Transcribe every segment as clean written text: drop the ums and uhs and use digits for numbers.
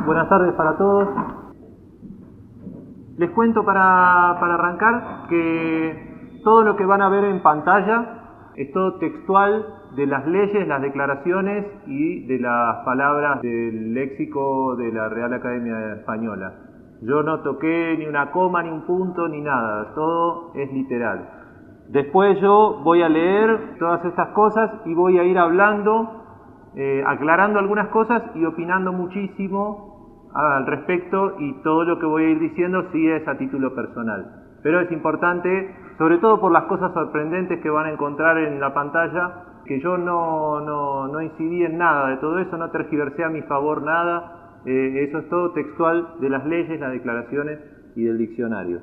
Buenas tardes para todos. Les cuento para arrancar que todo lo que van a ver en pantalla es todo textual de las leyes, las declaraciones y de las palabras del léxico de la Real Academia Española. Yo no toqué ni una coma, ni un punto, ni nada, todo es literal. Después yo voy a leer todas estas cosas y voy a ir hablando, aclarando algunas cosas y opinando muchísimo al respecto, y todo lo que voy a ir diciendo sí es a título personal. Pero es importante, sobre todo por las cosas sorprendentes que van a encontrar en la pantalla, que yo no incidí en nada de todo eso, no tergiversé a mi favor nada, eso es todo textual de las leyes, las declaraciones y del diccionario.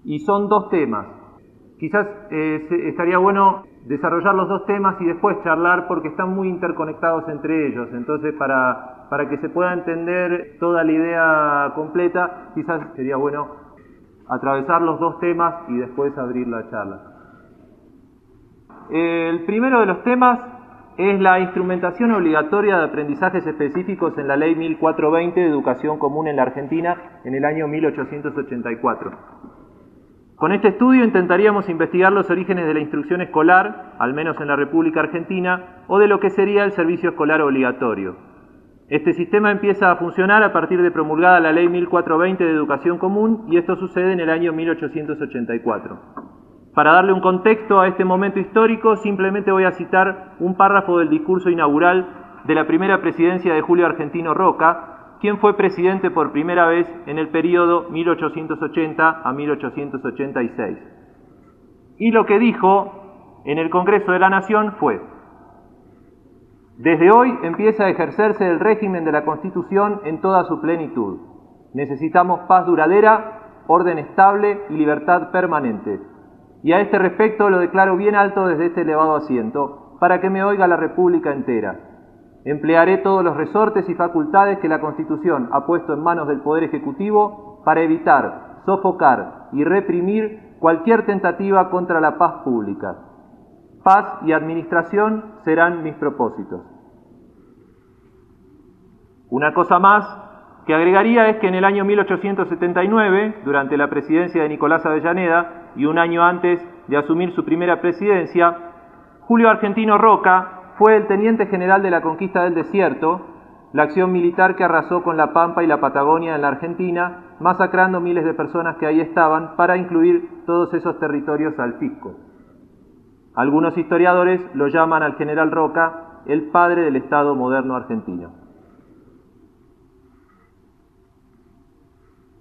Y son dos temas. Quizás estaría bueno desarrollar los dos temas y después charlar, porque están muy interconectados entre ellos. Entonces, para que se pueda entender toda la idea completa, quizás sería bueno atravesar los dos temas y después abrir la charla. El primero de los temas es la instrumentación obligatoria de aprendizajes específicos en la Ley 1420 de Educación Común en la Argentina en el año 1884. Con este estudio intentaríamos investigar los orígenes de la instrucción escolar, al menos en la República Argentina, o de lo que sería el servicio escolar obligatorio. Este sistema empieza a funcionar a partir de promulgada la Ley 1420 de Educación Común, y esto sucede en el año 1884. Para darle un contexto a este momento histórico, simplemente voy a citar un párrafo del discurso inaugural de la primera presidencia de Julio Argentino Roca, quien fue presidente por primera vez en el periodo 1880 a 1886. Y lo que dijo en el Congreso de la Nación fue: desde hoy empieza a ejercerse el régimen de la Constitución en toda su plenitud. Necesitamos paz duradera, orden estable y libertad permanente. Y a este respecto lo declaro bien alto desde este elevado asiento, para que me oiga la República entera. Emplearé todos los resortes y facultades que la Constitución ha puesto en manos del Poder Ejecutivo para evitar, sofocar y reprimir cualquier tentativa contra la paz pública. Paz y administración serán mis propósitos. Una cosa más que agregaría es que en el año 1879, durante la presidencia de Nicolás Avellaneda y un año antes de asumir su primera presidencia, Julio Argentino Roca fue el teniente general de la conquista del desierto, la acción militar que arrasó con la Pampa y la Patagonia en la Argentina, masacrando miles de personas que ahí estaban para incluir todos esos territorios al fisco. Algunos historiadores lo llaman al general Roca el padre del Estado moderno argentino.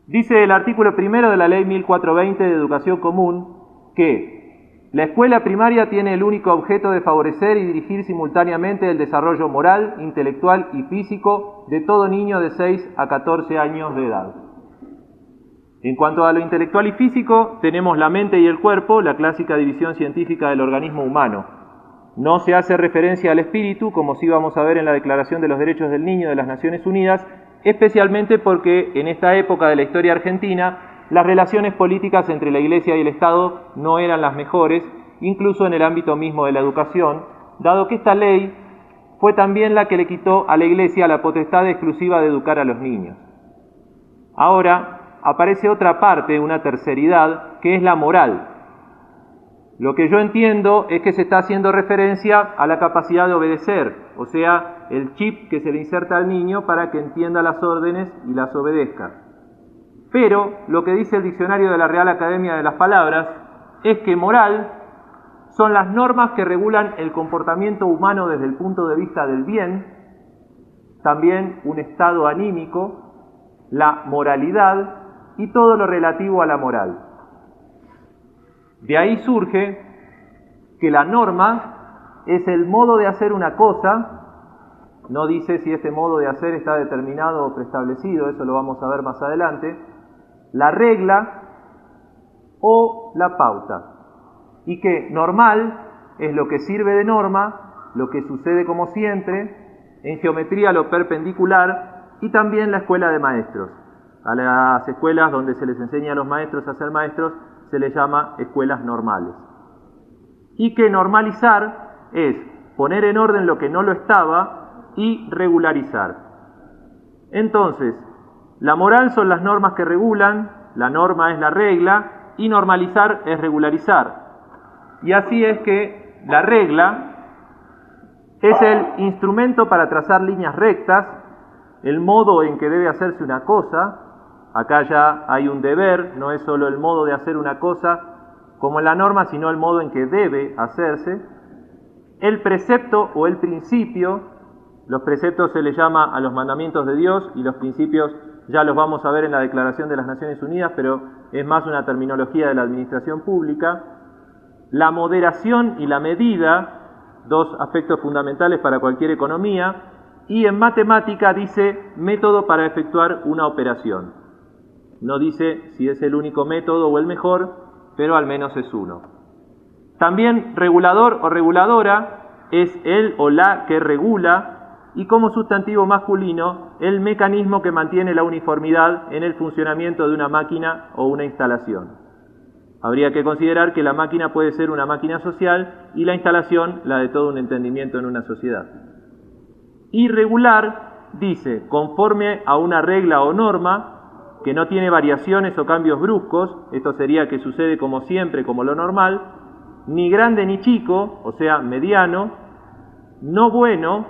Dice el artículo primero de la Ley 1420 de Educación Común que la escuela primaria tiene el único objeto de favorecer y dirigir simultáneamente el desarrollo moral, intelectual y físico de todo niño de 6 a 14 años de edad. En cuanto a lo intelectual y físico, tenemos la mente y el cuerpo, la clásica división científica del organismo humano. No se hace referencia al espíritu, como sí vamos a ver en la Declaración de los Derechos del Niño de las Naciones Unidas, especialmente porque en esta época de la historia argentina las relaciones políticas entre la Iglesia y el Estado no eran las mejores, incluso en el ámbito mismo de la educación, dado que esta ley fue también la que le quitó a la Iglesia la potestad exclusiva de educar a los niños. Ahora aparece otra parte, una terceridad, que es la moral. Lo que yo entiendo es que se está haciendo referencia a la capacidad de obedecer, o sea, el chip que se le inserta al niño para que entienda las órdenes y las obedezca. Pero lo que dice el diccionario de la Real Academia de las Palabras es que moral son las normas que regulan el comportamiento humano desde el punto de vista del bien, también un estado anímico, la moralidad y todo lo relativo a la moral. De ahí surge que la norma es el modo de hacer una cosa, no dice si este modo de hacer está determinado o preestablecido, eso lo vamos a ver más adelante, la regla o la pauta, y que normal es lo que sirve de norma, lo que sucede como siempre, en geometría lo perpendicular y también la escuela de maestros. A las escuelas donde se les enseña a los maestros a ser maestros se les llama escuelas normales. Y que normalizar es poner en orden lo que no lo estaba y regularizar. Entonces, la moral son las normas que regulan, la norma es la regla, y normalizar es regularizar. Y así es que la regla es el instrumento para trazar líneas rectas, el modo en que debe hacerse una cosa. Acá ya hay un deber, no es solo el modo de hacer una cosa como en la norma, sino el modo en que debe hacerse. El precepto o el principio, los preceptos se le llama a los mandamientos de Dios y los principios ya los vamos a ver en la Declaración de las Naciones Unidas, pero es más una terminología de la administración pública. La moderación y la medida, dos aspectos fundamentales para cualquier economía, y en matemática dice método para efectuar una operación. No dice si es el único método o el mejor, pero al menos es uno. También regulador o reguladora es el o la que regula, y como sustantivo masculino, el mecanismo que mantiene la uniformidad en el funcionamiento de una máquina o una instalación. Habría que considerar que la máquina puede ser una máquina social y la instalación la de todo un entendimiento en una sociedad. Irregular dice, conforme a una regla o norma, que no tiene variaciones o cambios bruscos, esto sería que sucede como siempre, como lo normal, ni grande ni chico, o sea, mediano, no bueno,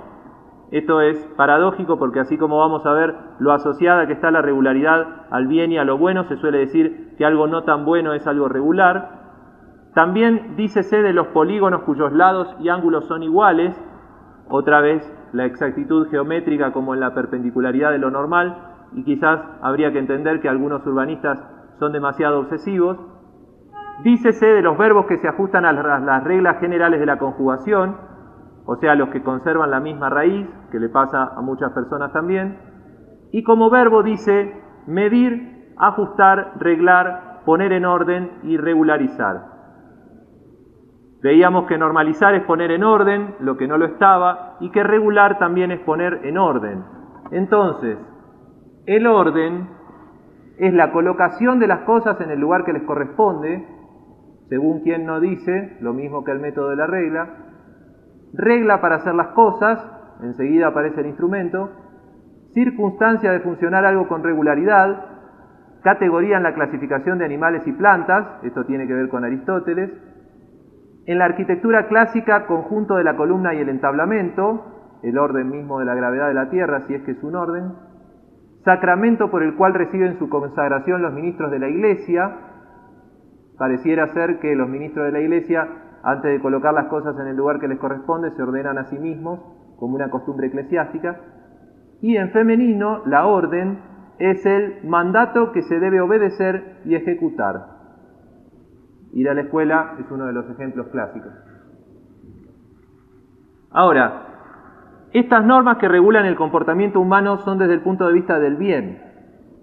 esto es paradójico porque así como vamos a ver lo asociada que está la regularidad al bien y a lo bueno, se suele decir que algo no tan bueno es algo regular. También dícese de los polígonos cuyos lados y ángulos son iguales, otra vez la exactitud geométrica como en la perpendicularidad de lo normal, y quizás habría que entender que algunos urbanistas son demasiado obsesivos. Dícese de los verbos que se ajustan a las reglas generales de la conjugación, o sea, los que conservan la misma raíz, que le pasa a muchas personas también. Y como verbo dice medir, ajustar, reglar, poner en orden y regularizar. Veíamos que normalizar es poner en orden lo que no lo estaba y que regular también es poner en orden. Entonces, el orden es la colocación de las cosas en el lugar que les corresponde, según quien no dice, lo mismo que el método de la regla. Regla para hacer las cosas, enseguida aparece el instrumento. Circunstancia de funcionar algo con regularidad. Categoría en la clasificación de animales y plantas, esto tiene que ver con Aristóteles. En la arquitectura clásica, conjunto de la columna y el entablamento, el orden mismo de la gravedad de la Tierra, si es que es un orden. Sacramento por el cual reciben su consagración los ministros de la Iglesia. Pareciera ser que los ministros de la Iglesia, antes de colocar las cosas en el lugar que les corresponde, se ordenan a sí mismos, como una costumbre eclesiástica. Y en femenino, la orden es el mandato que se debe obedecer y ejecutar. Ir a la escuela es uno de los ejemplos clásicos. Ahora, estas normas que regulan el comportamiento humano son desde el punto de vista del bien.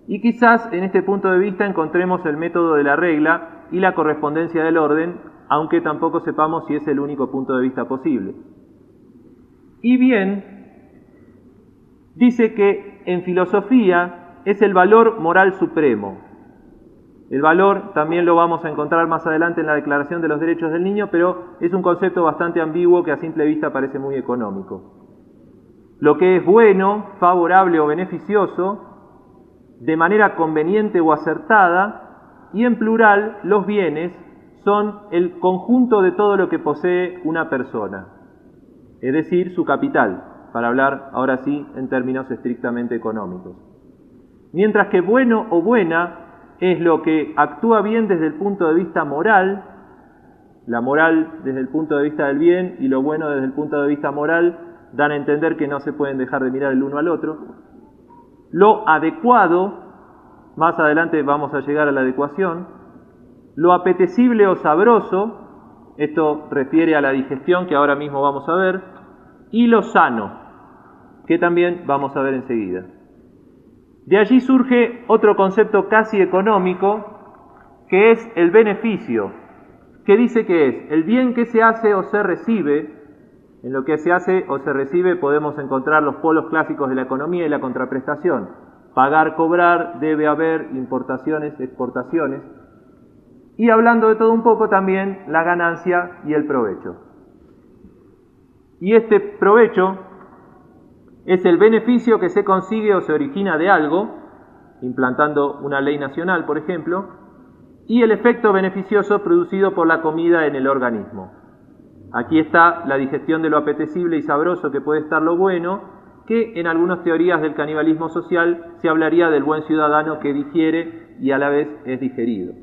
Y quizás en este punto de vista encontremos el método de la regla y la correspondencia del orden, aunque tampoco sepamos si es el único punto de vista posible. Y bien, dice que en filosofía es el valor moral supremo. El valor también lo vamos a encontrar más adelante en la Declaración de los Derechos del Niño, pero es un concepto bastante ambiguo que a simple vista parece muy económico. Lo que es bueno, favorable o beneficioso, de manera conveniente o acertada, y en plural, los bienes son el conjunto de todo lo que posee una persona, es decir, su capital, para hablar ahora sí en términos estrictamente económicos. Mientras que bueno o buena es lo que actúa bien desde el punto de vista moral, la moral desde el punto de vista del bien y lo bueno desde el punto de vista moral dan a entender que no se pueden dejar de mirar el uno al otro. Lo adecuado, más adelante vamos a llegar a la adecuación. Lo apetecible o sabroso, esto refiere a la digestión que ahora mismo vamos a ver, y lo sano, que también vamos a ver enseguida. De allí surge otro concepto casi económico, que es el beneficio, que dice que es el bien que se hace o se recibe. En lo que se hace o se recibe podemos encontrar los polos clásicos de la economía y la contraprestación. Pagar, cobrar, debe haber, importaciones, exportaciones. Y hablando de todo un poco también la ganancia y el provecho. Y este provecho es el beneficio que se consigue o se origina de algo, implantando una ley nacional, por ejemplo, y el efecto beneficioso producido por la comida en el organismo. Aquí está la digestión de lo apetecible y sabroso que puede estar lo bueno, que en algunas teorías del canibalismo social se hablaría del buen ciudadano que digiere y a la vez es digerido.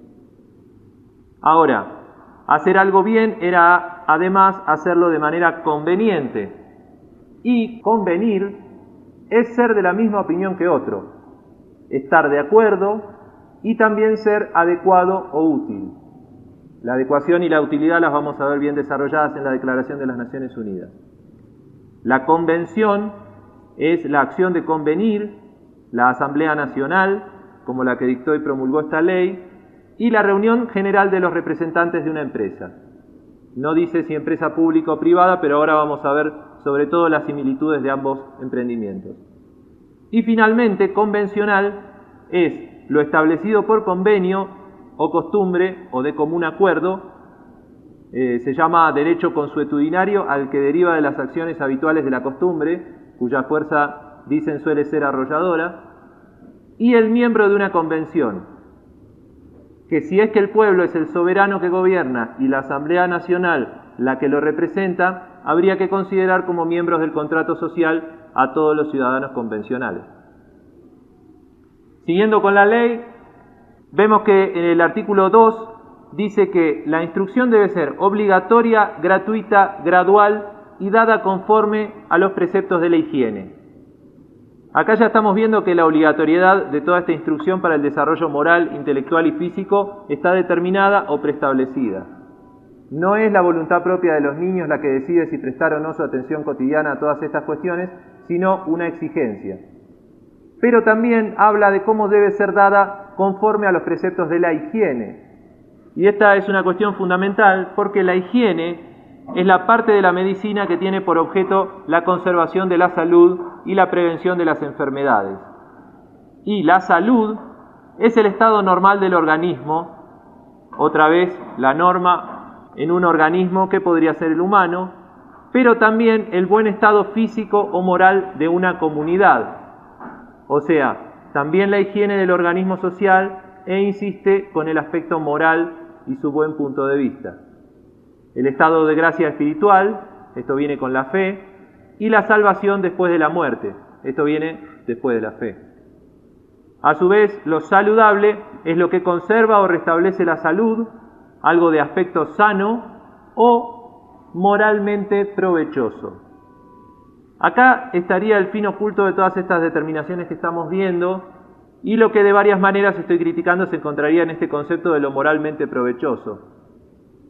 Ahora, hacer algo bien era además hacerlo de manera conveniente, y convenir es ser de la misma opinión que otro, estar de acuerdo y también ser adecuado o útil. La adecuación y la utilidad las vamos a ver bien desarrolladas en la Declaración de las Naciones Unidas. La convención es la acción de convenir, la Asamblea Nacional, como la que dictó y promulgó esta ley, y la reunión general de los representantes de una empresa. No dice si empresa pública o privada, pero ahora vamos a ver sobre todo las similitudes de ambos emprendimientos. Y finalmente, convencional es lo establecido por convenio o costumbre o de común acuerdo, se llama derecho consuetudinario al que deriva de las acciones habituales de la costumbre, cuya fuerza, dicen, suele ser arrolladora, y el miembro de una convención, que si es que el pueblo es el soberano que gobierna y la Asamblea Nacional la que lo representa, habría que considerar como miembros del contrato social a todos los ciudadanos convencionales. Siguiendo con la ley, vemos que en el artículo 2 dice que la instrucción debe ser obligatoria, gratuita, gradual y dada conforme a los preceptos de la higiene. Acá ya estamos viendo que la obligatoriedad de toda esta instrucción para el desarrollo moral, intelectual y físico está determinada o preestablecida. No es la voluntad propia de los niños la que decide si prestar o no su atención cotidiana a todas estas cuestiones, sino una exigencia. Pero también habla de cómo debe ser dada conforme a los preceptos de la higiene. Y esta es una cuestión fundamental porque la higiene es la parte de la medicina que tiene por objeto la conservación de la salud y la prevención de las enfermedades. Y la salud es el estado normal del organismo, otra vez la norma en un organismo que podría ser el humano, pero también el buen estado físico o moral de una comunidad. O sea, también la higiene del organismo social insiste con el aspecto moral y su buen punto de vista. El estado de gracia espiritual, esto viene con la fe, y la salvación después de la muerte, esto viene después de la fe. A su vez, lo saludable es lo que conserva o restablece la salud, algo de aspecto sano o moralmente provechoso. Acá estaría el fin oculto de todas estas determinaciones que estamos viendo, y lo que de varias maneras estoy criticando se encontraría en este concepto de lo moralmente provechoso.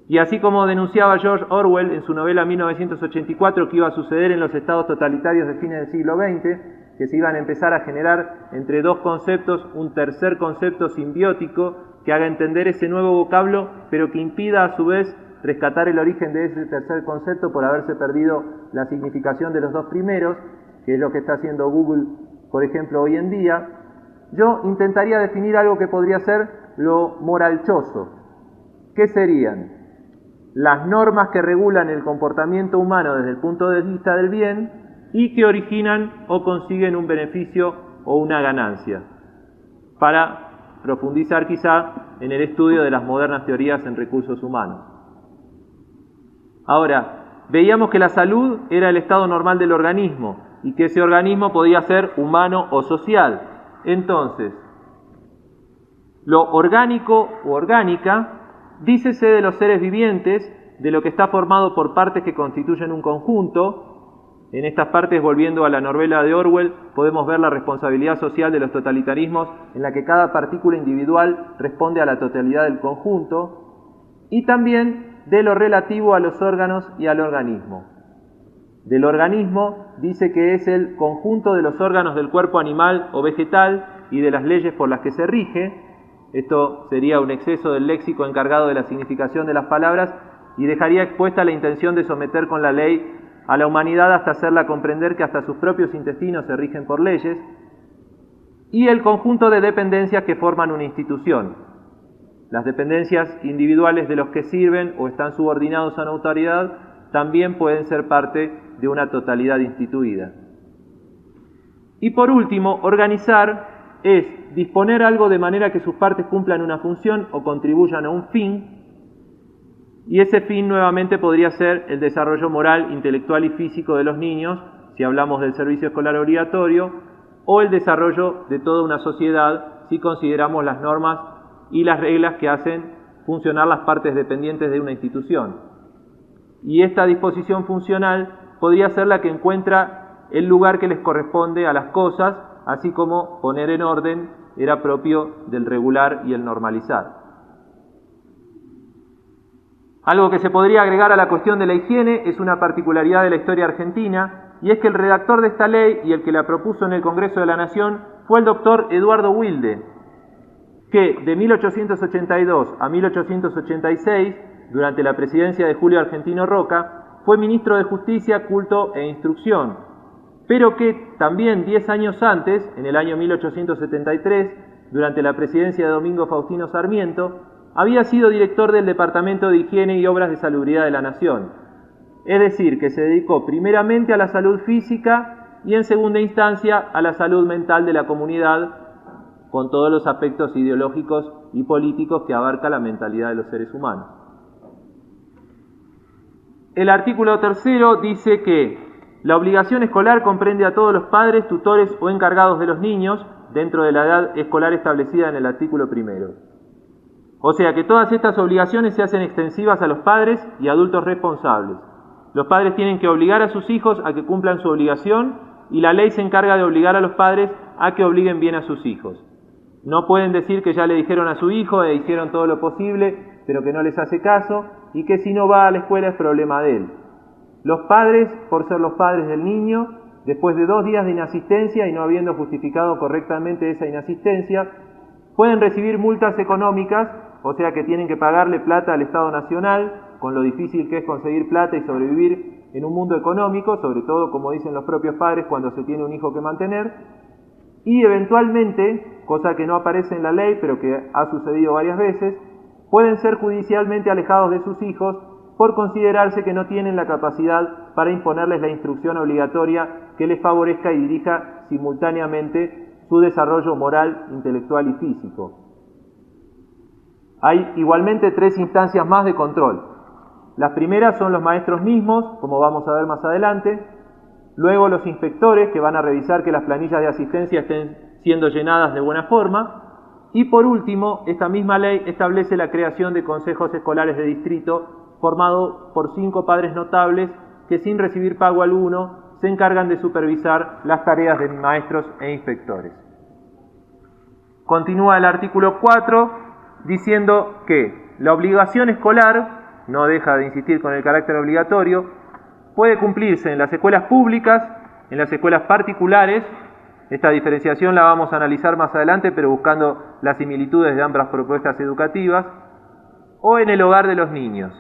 Y así como denunciaba George Orwell en su novela 1984 que iba a suceder en los estados totalitarios de fines del siglo XX, que se iban a empezar a generar entre dos conceptos un tercer concepto simbiótico que haga entender ese nuevo vocablo, pero que impida a su vez rescatar el origen de ese tercer concepto por haberse perdido la significación de los dos primeros, que es lo que está haciendo Google, por ejemplo, hoy en día. Yo intentaría definir algo que podría ser lo moralchoso. ¿Qué serían? Las normas que regulan el comportamiento humano desde el punto de vista del bien y que originan o consiguen un beneficio o una ganancia, para profundizar quizá en el estudio de las modernas teorías en recursos humanos. Ahora, veíamos que la salud era el estado normal del organismo y que ese organismo podía ser humano o social. Entonces, lo orgánico o orgánica, dícese de los seres vivientes, de lo que está formado por partes que constituyen un conjunto. En estas partes, volviendo a la novela de Orwell, podemos ver la responsabilidad social de los totalitarismos en la que cada partícula individual responde a la totalidad del conjunto, y también de lo relativo a los órganos y al organismo. Del organismo dice que es el conjunto de los órganos del cuerpo animal o vegetal y de las leyes por las que se rige. Esto sería un exceso del léxico encargado de la significación de las palabras y dejaría expuesta la intención de someter con la ley a la humanidad hasta hacerla comprender que hasta sus propios intestinos se rigen por leyes, y el conjunto de dependencias que forman una institución. Las dependencias individuales de los que sirven o están subordinados a una autoridad también pueden ser parte de una totalidad instituida. Y por último, organizar es disponer algo de manera que sus partes cumplan una función o contribuyan a un fin, y ese fin nuevamente podría ser el desarrollo moral, intelectual y físico de los niños, si hablamos del servicio escolar obligatorio, o el desarrollo de toda una sociedad, si consideramos las normas y las reglas que hacen funcionar las partes dependientes de una institución. Y esta disposición funcional podría ser la que encuentra el lugar que les corresponde a las cosas, así como poner en orden era propio del regular y el normalizar. Algo que se podría agregar a la cuestión de la higiene es una particularidad de la historia argentina, y es que el redactor de esta ley y el que la propuso en el Congreso de la Nación fue el doctor Eduardo Wilde, que de 1882 a 1886, durante la presidencia de Julio Argentino Roca, fue ministro de Justicia, Culto e Instrucción, pero que también 10 años antes, en el año 1873, durante la presidencia de Domingo Faustino Sarmiento, había sido director del Departamento de Higiene y Obras de Salubridad de la Nación. Es decir, que se dedicó primeramente a la salud física y en segunda instancia a la salud mental de la comunidad, con todos los aspectos ideológicos y políticos que abarca la mentalidad de los seres humanos. El artículo 3 dice que la obligación escolar comprende a todos los padres, tutores o encargados de los niños dentro de la edad escolar establecida en el artículo 1. O sea que todas estas obligaciones se hacen extensivas a los padres y adultos responsables. Los padres tienen que obligar a sus hijos a que cumplan su obligación y la ley se encarga de obligar a los padres a que obliguen bien a sus hijos. No pueden decir que ya le dijeron a su hijo e hicieron todo lo posible, pero que no les hace caso y que si no va a la escuela es problema de él. Los padres, por ser los padres del niño, después de 2 días de inasistencia y no habiendo justificado correctamente esa inasistencia, pueden recibir multas económicas, o sea que tienen que pagarle plata al Estado Nacional, con lo difícil que es conseguir plata y sobrevivir en un mundo económico, sobre todo, como dicen los propios padres, cuando se tiene un hijo que mantener, y eventualmente, cosa que no aparece en la ley, pero que ha sucedido varias veces, pueden ser judicialmente alejados de sus hijos por considerarse que no tienen la capacidad para imponerles la instrucción obligatoria que les favorezca y dirija simultáneamente su desarrollo moral, intelectual y físico. Hay igualmente 3 instancias más de control. Las primeras son los maestros mismos, como vamos a ver más adelante, luego los inspectores, que van a revisar que las planillas de asistencia estén siendo llenadas de buena forma, y por último, esta misma ley establece la creación de consejos escolares de distrito, formado por 5 padres notables que sin recibir pago alguno se encargan de supervisar las tareas de maestros e inspectores. Continúa el artículo 4 diciendo que la obligación escolar, no deja de insistir con el carácter obligatorio, puede cumplirse en las escuelas públicas, en las escuelas particulares. Esta diferenciación la vamos a analizar más adelante, pero buscando las similitudes de ambas propuestas educativas, o en el hogar de los niños.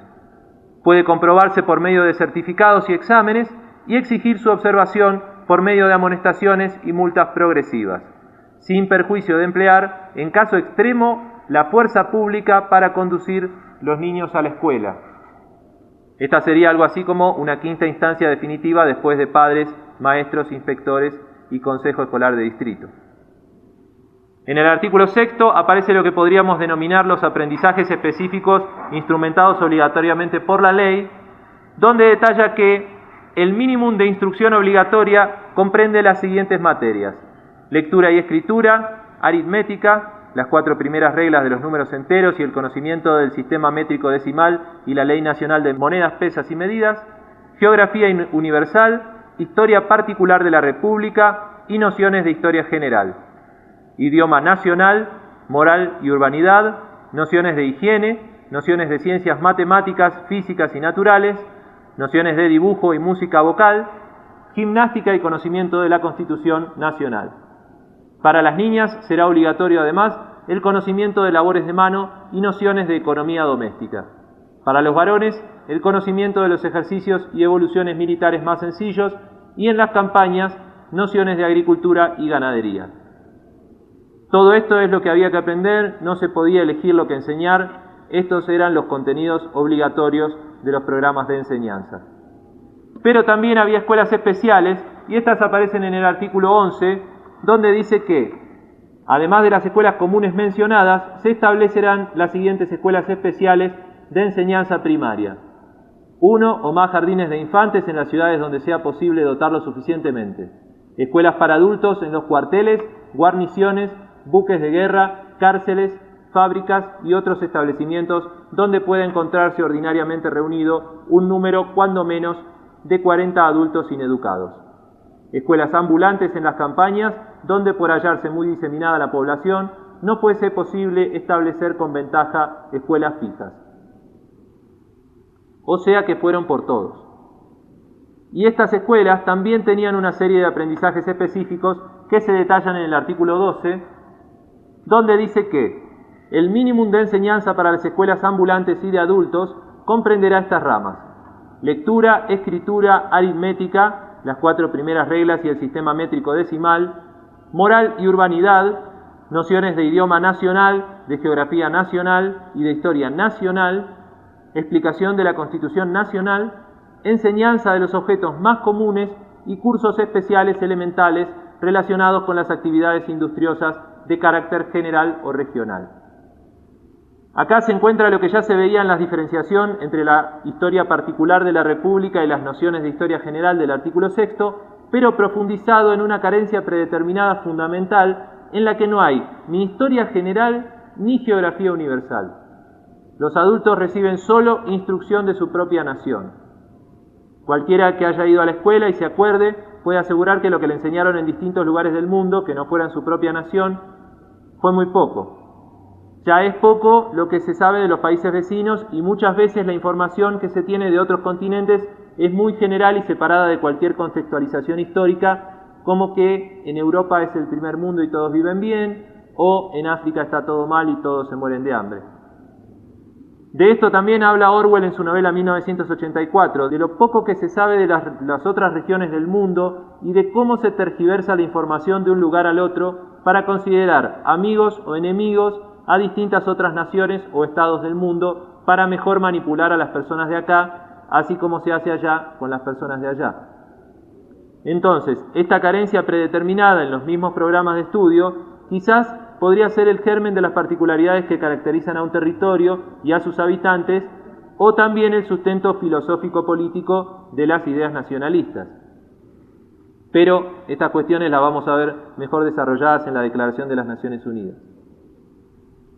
Puede comprobarse por medio de certificados y exámenes y exigir su observación por medio de amonestaciones y multas progresivas, sin perjuicio de emplear, en caso extremo, la fuerza pública para conducir los niños a la escuela. Esta sería algo así como una quinta instancia definitiva después de padres, maestros, inspectores y consejo escolar de distrito. En el artículo 6 aparece lo que podríamos denominar los aprendizajes específicos instrumentados obligatoriamente por la ley, donde detalla que el mínimo de instrucción obligatoria comprende las siguientes materias: lectura y escritura, aritmética, las 4 primeras reglas de los números enteros y el conocimiento del sistema métrico decimal y la Ley Nacional de Monedas, Pesas y Medidas, geografía universal, historia particular de la República y nociones de historia general, idioma nacional, moral y urbanidad, nociones de higiene, nociones de ciencias matemáticas, físicas y naturales, nociones de dibujo y música vocal, gimnástica y conocimiento de la Constitución Nacional. Para las niñas será obligatorio además el conocimiento de labores de mano y nociones de economía doméstica. Para los varones, el conocimiento de los ejercicios y evoluciones militares más sencillos y en las campañas, nociones de agricultura y ganadería. Todo esto es lo que había que aprender, no se podía elegir lo que enseñar, estos eran los contenidos obligatorios de los programas de enseñanza. Pero también había escuelas especiales y estas aparecen en el artículo 11, donde dice que, además de las escuelas comunes mencionadas, se establecerán las siguientes escuelas especiales de enseñanza primaria. 1 o más jardines de infantes en las ciudades donde sea posible dotarlos suficientemente. Escuelas para adultos en los cuarteles, guarniciones, buques de guerra, cárceles, fábricas y otros establecimientos donde pueda encontrarse ordinariamente reunido un número cuando menos de 40 adultos ineducados. Escuelas ambulantes en las campañas donde por hallarse muy diseminada la población no fuese posible establecer con ventaja escuelas fijas. O sea que fueron por todos. Y estas escuelas también tenían una serie de aprendizajes específicos que se detallan en el artículo 12, donde dice que el mínimo de enseñanza para las escuelas ambulantes y de adultos comprenderá estas ramas: lectura, escritura, aritmética, las 4 primeras reglas y el sistema métrico decimal, moral y urbanidad, nociones de idioma nacional, de geografía nacional y de historia nacional, explicación de la Constitución Nacional, enseñanza de los objetos más comunes y cursos especiales elementales relacionados con las actividades industriosas de carácter general o regional. Acá se encuentra lo que ya se veía en la diferenciación entre la historia particular de la República y las nociones de historia general del artículo 6, pero profundizado en una carencia predeterminada fundamental en la que no hay ni historia general ni geografía universal. Los adultos reciben solo instrucción de su propia nación. Cualquiera que haya ido a la escuela y se acuerde puede asegurar que lo que le enseñaron en distintos lugares del mundo, que no fueran su propia nación, fue muy poco. Ya es poco lo que se sabe de los países vecinos y muchas veces la información que se tiene de otros continentes es muy general y separada de cualquier contextualización histórica, como que en Europa es el primer mundo y todos viven bien, o en África está todo mal y todos se mueren de hambre. De esto también habla Orwell en su novela 1984, de lo poco que se sabe de las otras regiones del mundo y de cómo se tergiversa la información de un lugar al otro para considerar amigos o enemigos a distintas otras naciones o estados del mundo para mejor manipular a las personas de acá, así como se hace allá con las personas de allá. Entonces, esta carencia predeterminada en los mismos programas de estudio quizás podría ser el germen de las particularidades que caracterizan a un territorio y a sus habitantes, o también el sustento filosófico-político de las ideas nacionalistas. Pero estas cuestiones las vamos a ver mejor desarrolladas en la Declaración de las Naciones Unidas.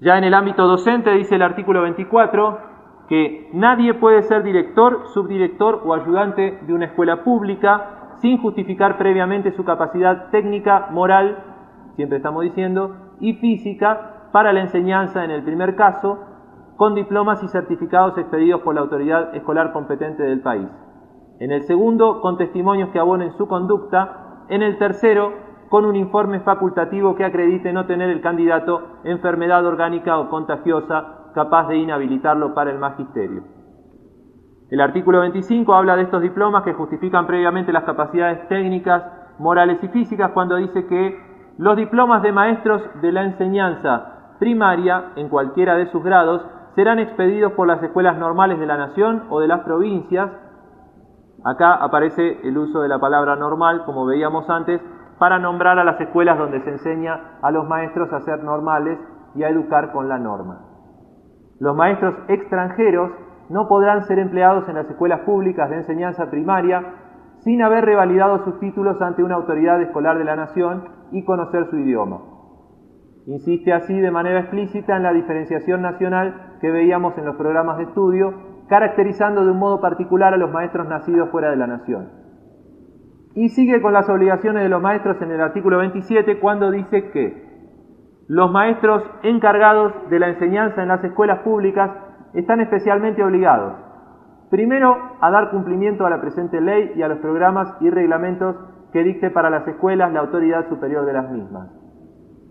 Ya en el ámbito docente dice el artículo 24 que nadie puede ser director, subdirector o ayudante de una escuela pública sin justificar previamente su capacidad técnica, moral, siempre estamos diciendo, y física para la enseñanza en el primer caso, con diplomas y certificados expedidos por la autoridad escolar competente del país. En el segundo, con testimonios que abonen su conducta. En el tercero, con un informe facultativo que acredite no tener el candidato enfermedad orgánica o contagiosa capaz de inhabilitarlo para el magisterio. El artículo 25 habla de estos diplomas que justifican previamente las capacidades técnicas, morales y físicas cuando dice que los diplomas de maestros de la enseñanza primaria, en cualquiera de sus grados, serán expedidos por las escuelas normales de la nación o de las provincias. Acá aparece el uso de la palabra normal, como veíamos antes, para nombrar a las escuelas donde se enseña a los maestros a ser normales y a educar con la norma. Los maestros extranjeros no podrán ser empleados en las escuelas públicas de enseñanza primaria sin haber revalidado sus títulos ante una autoridad escolar de la nación y conocer su idioma. Insiste así de manera explícita en la diferenciación nacional que veíamos en los programas de estudio, caracterizando de un modo particular a los maestros nacidos fuera de la nación. Y sigue con las obligaciones de los maestros en el artículo 27 cuando dice que los maestros encargados de la enseñanza en las escuelas públicas están especialmente obligados, primero, a dar cumplimiento a la presente ley y a los programas y reglamentos que dicte para las escuelas la autoridad superior de las mismas.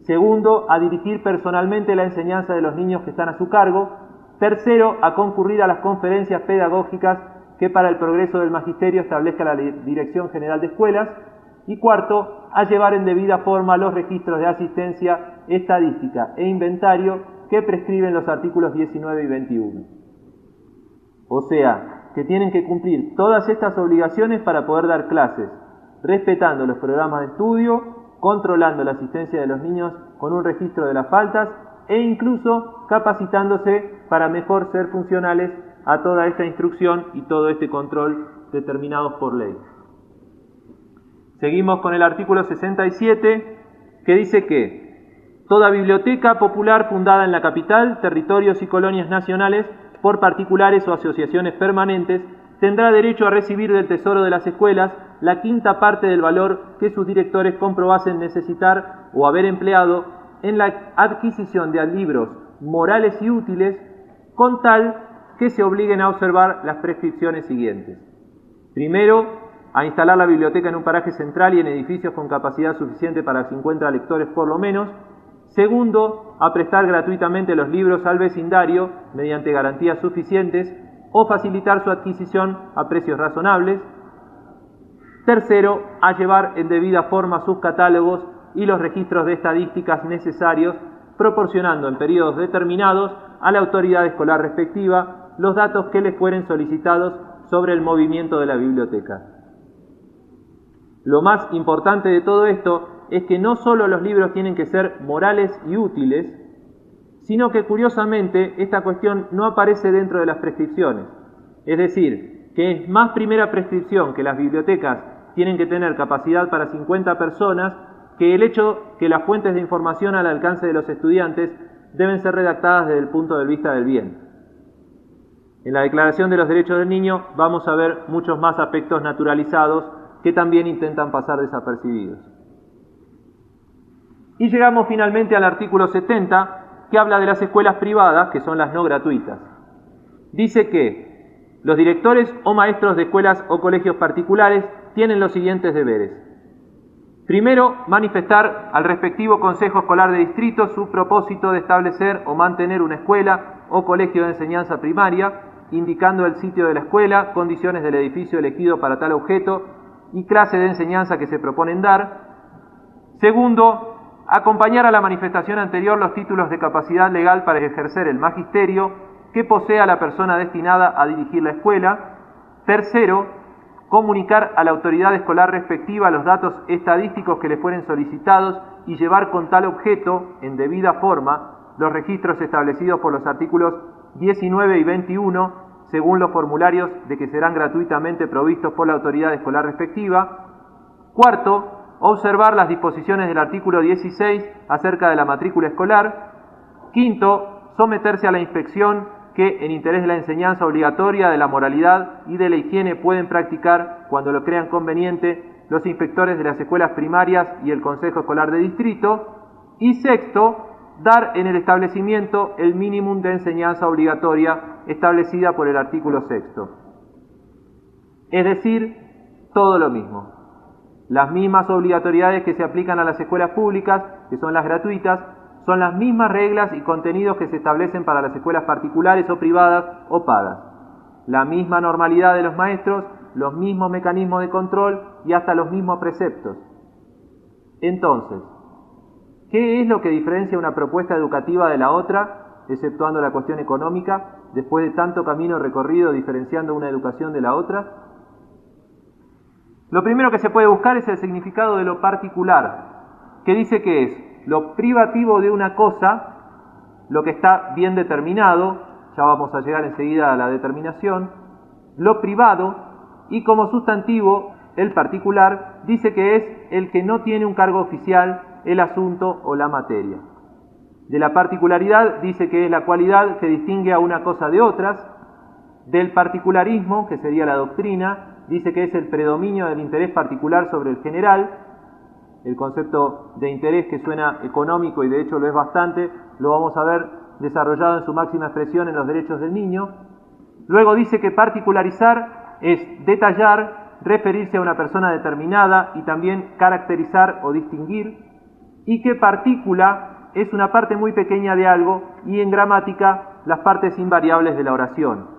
Segundo, a dirigir personalmente la enseñanza de los niños que están a su cargo. Tercero, a concurrir a las conferencias pedagógicas que para el progreso del magisterio establezca la Dirección General de Escuelas. Y cuarto, a llevar en debida forma los registros de asistencia, estadística e inventario que prescriben los artículos 19 y 21. O sea, que tienen que cumplir todas estas obligaciones para poder dar clases, respetando los programas de estudio, controlando la asistencia de los niños con un registro de las faltas e incluso capacitándose para mejor ser funcionales a toda esta instrucción y todo este control determinados por ley. Seguimos con el artículo 67, que dice que toda biblioteca popular fundada en la capital, territorios y colonias nacionales por particulares o asociaciones permanentes tendrá derecho a recibir del tesoro de las escuelas la quinta parte del valor que sus directores comprobasen necesitar o haber empleado en la adquisición de libros morales y útiles, con tal que se obliguen a observar las prescripciones siguientes. Primero, a instalar la biblioteca en un paraje central y en edificios con capacidad suficiente para 50 lectores por lo menos. Segundo, a prestar gratuitamente los libros al vecindario mediante garantías suficientes o facilitar su adquisición a precios razonables. Tercero, a llevar en debida forma sus catálogos y los registros de estadísticas necesarios, proporcionando en periodos determinados a la autoridad escolar respectiva los datos que les fueren solicitados sobre el movimiento de la biblioteca. Lo más importante de todo esto es que no solo los libros tienen que ser morales y útiles, sino que curiosamente esta cuestión no aparece dentro de las prescripciones. Es decir, que es más primera prescripción que las bibliotecas tienen que tener capacidad para 50 personas que el hecho que las fuentes de información al alcance de los estudiantes deben ser redactadas desde el punto de vista del bien. En la Declaración de los Derechos del Niño vamos a ver muchos más aspectos naturalizados que también intentan pasar desapercibidos. Y llegamos finalmente al artículo 70, que habla de las escuelas privadas, que son las no gratuitas. Dice que los directores o maestros de escuelas o colegios particulares tienen los siguientes deberes. Primero, manifestar al respectivo Consejo Escolar de Distrito su propósito de establecer o mantener una escuela o colegio de enseñanza primaria, indicando el sitio de la escuela, condiciones del edificio elegido para tal objeto y clase de enseñanza que se proponen dar. Segundo, acompañar a la manifestación anterior los títulos de capacidad legal para ejercer el magisterio que posea la persona destinada a dirigir la escuela. Tercero, comunicar a la autoridad escolar respectiva los datos estadísticos que le fueren solicitados y llevar con tal objeto, en debida forma, los registros establecidos por los artículos 19 y 21, según los formularios de que serán gratuitamente provistos por la autoridad escolar respectiva. Cuarto, observar las disposiciones del artículo 16 acerca de la matrícula escolar. Quinto, someterse a la inspección que, en interés de la enseñanza obligatoria, de la moralidad y de la higiene, pueden practicar, cuando lo crean conveniente, los inspectores de las escuelas primarias y el Consejo Escolar de Distrito. Y sexto, dar en el establecimiento el mínimo de enseñanza obligatoria establecida por el artículo 6. Es decir, todo lo mismo. Las mismas obligatoriedades que se aplican a las escuelas públicas, que son las gratuitas, son las mismas reglas y contenidos que se establecen para las escuelas particulares o privadas o pagas. La misma normalidad de los maestros, los mismos mecanismos de control y hasta los mismos preceptos. Entonces, ¿qué es lo que diferencia una propuesta educativa de la otra, exceptuando la cuestión económica, después de tanto camino recorrido diferenciando una educación de la otra? Lo primero que se puede buscar es el significado de lo particular, que dice que es lo privativo de una cosa, lo que está bien determinado, ya vamos a llegar enseguida a la determinación, lo privado, y como sustantivo, el particular, dice que es el que no tiene un cargo oficial, el asunto o la materia. De la particularidad dice que es la cualidad que distingue a una cosa de otras. Del particularismo, que sería la doctrina, dice que es el predominio del interés particular sobre el general. El concepto de interés, que suena económico y de hecho lo es bastante, lo vamos a ver desarrollado en su máxima expresión en los derechos del niño. Luego dice que particularizar es detallar, referirse a una persona determinada y también caracterizar o distinguir, y que partícula es una parte muy pequeña de algo y en gramática las partes invariables de la oración.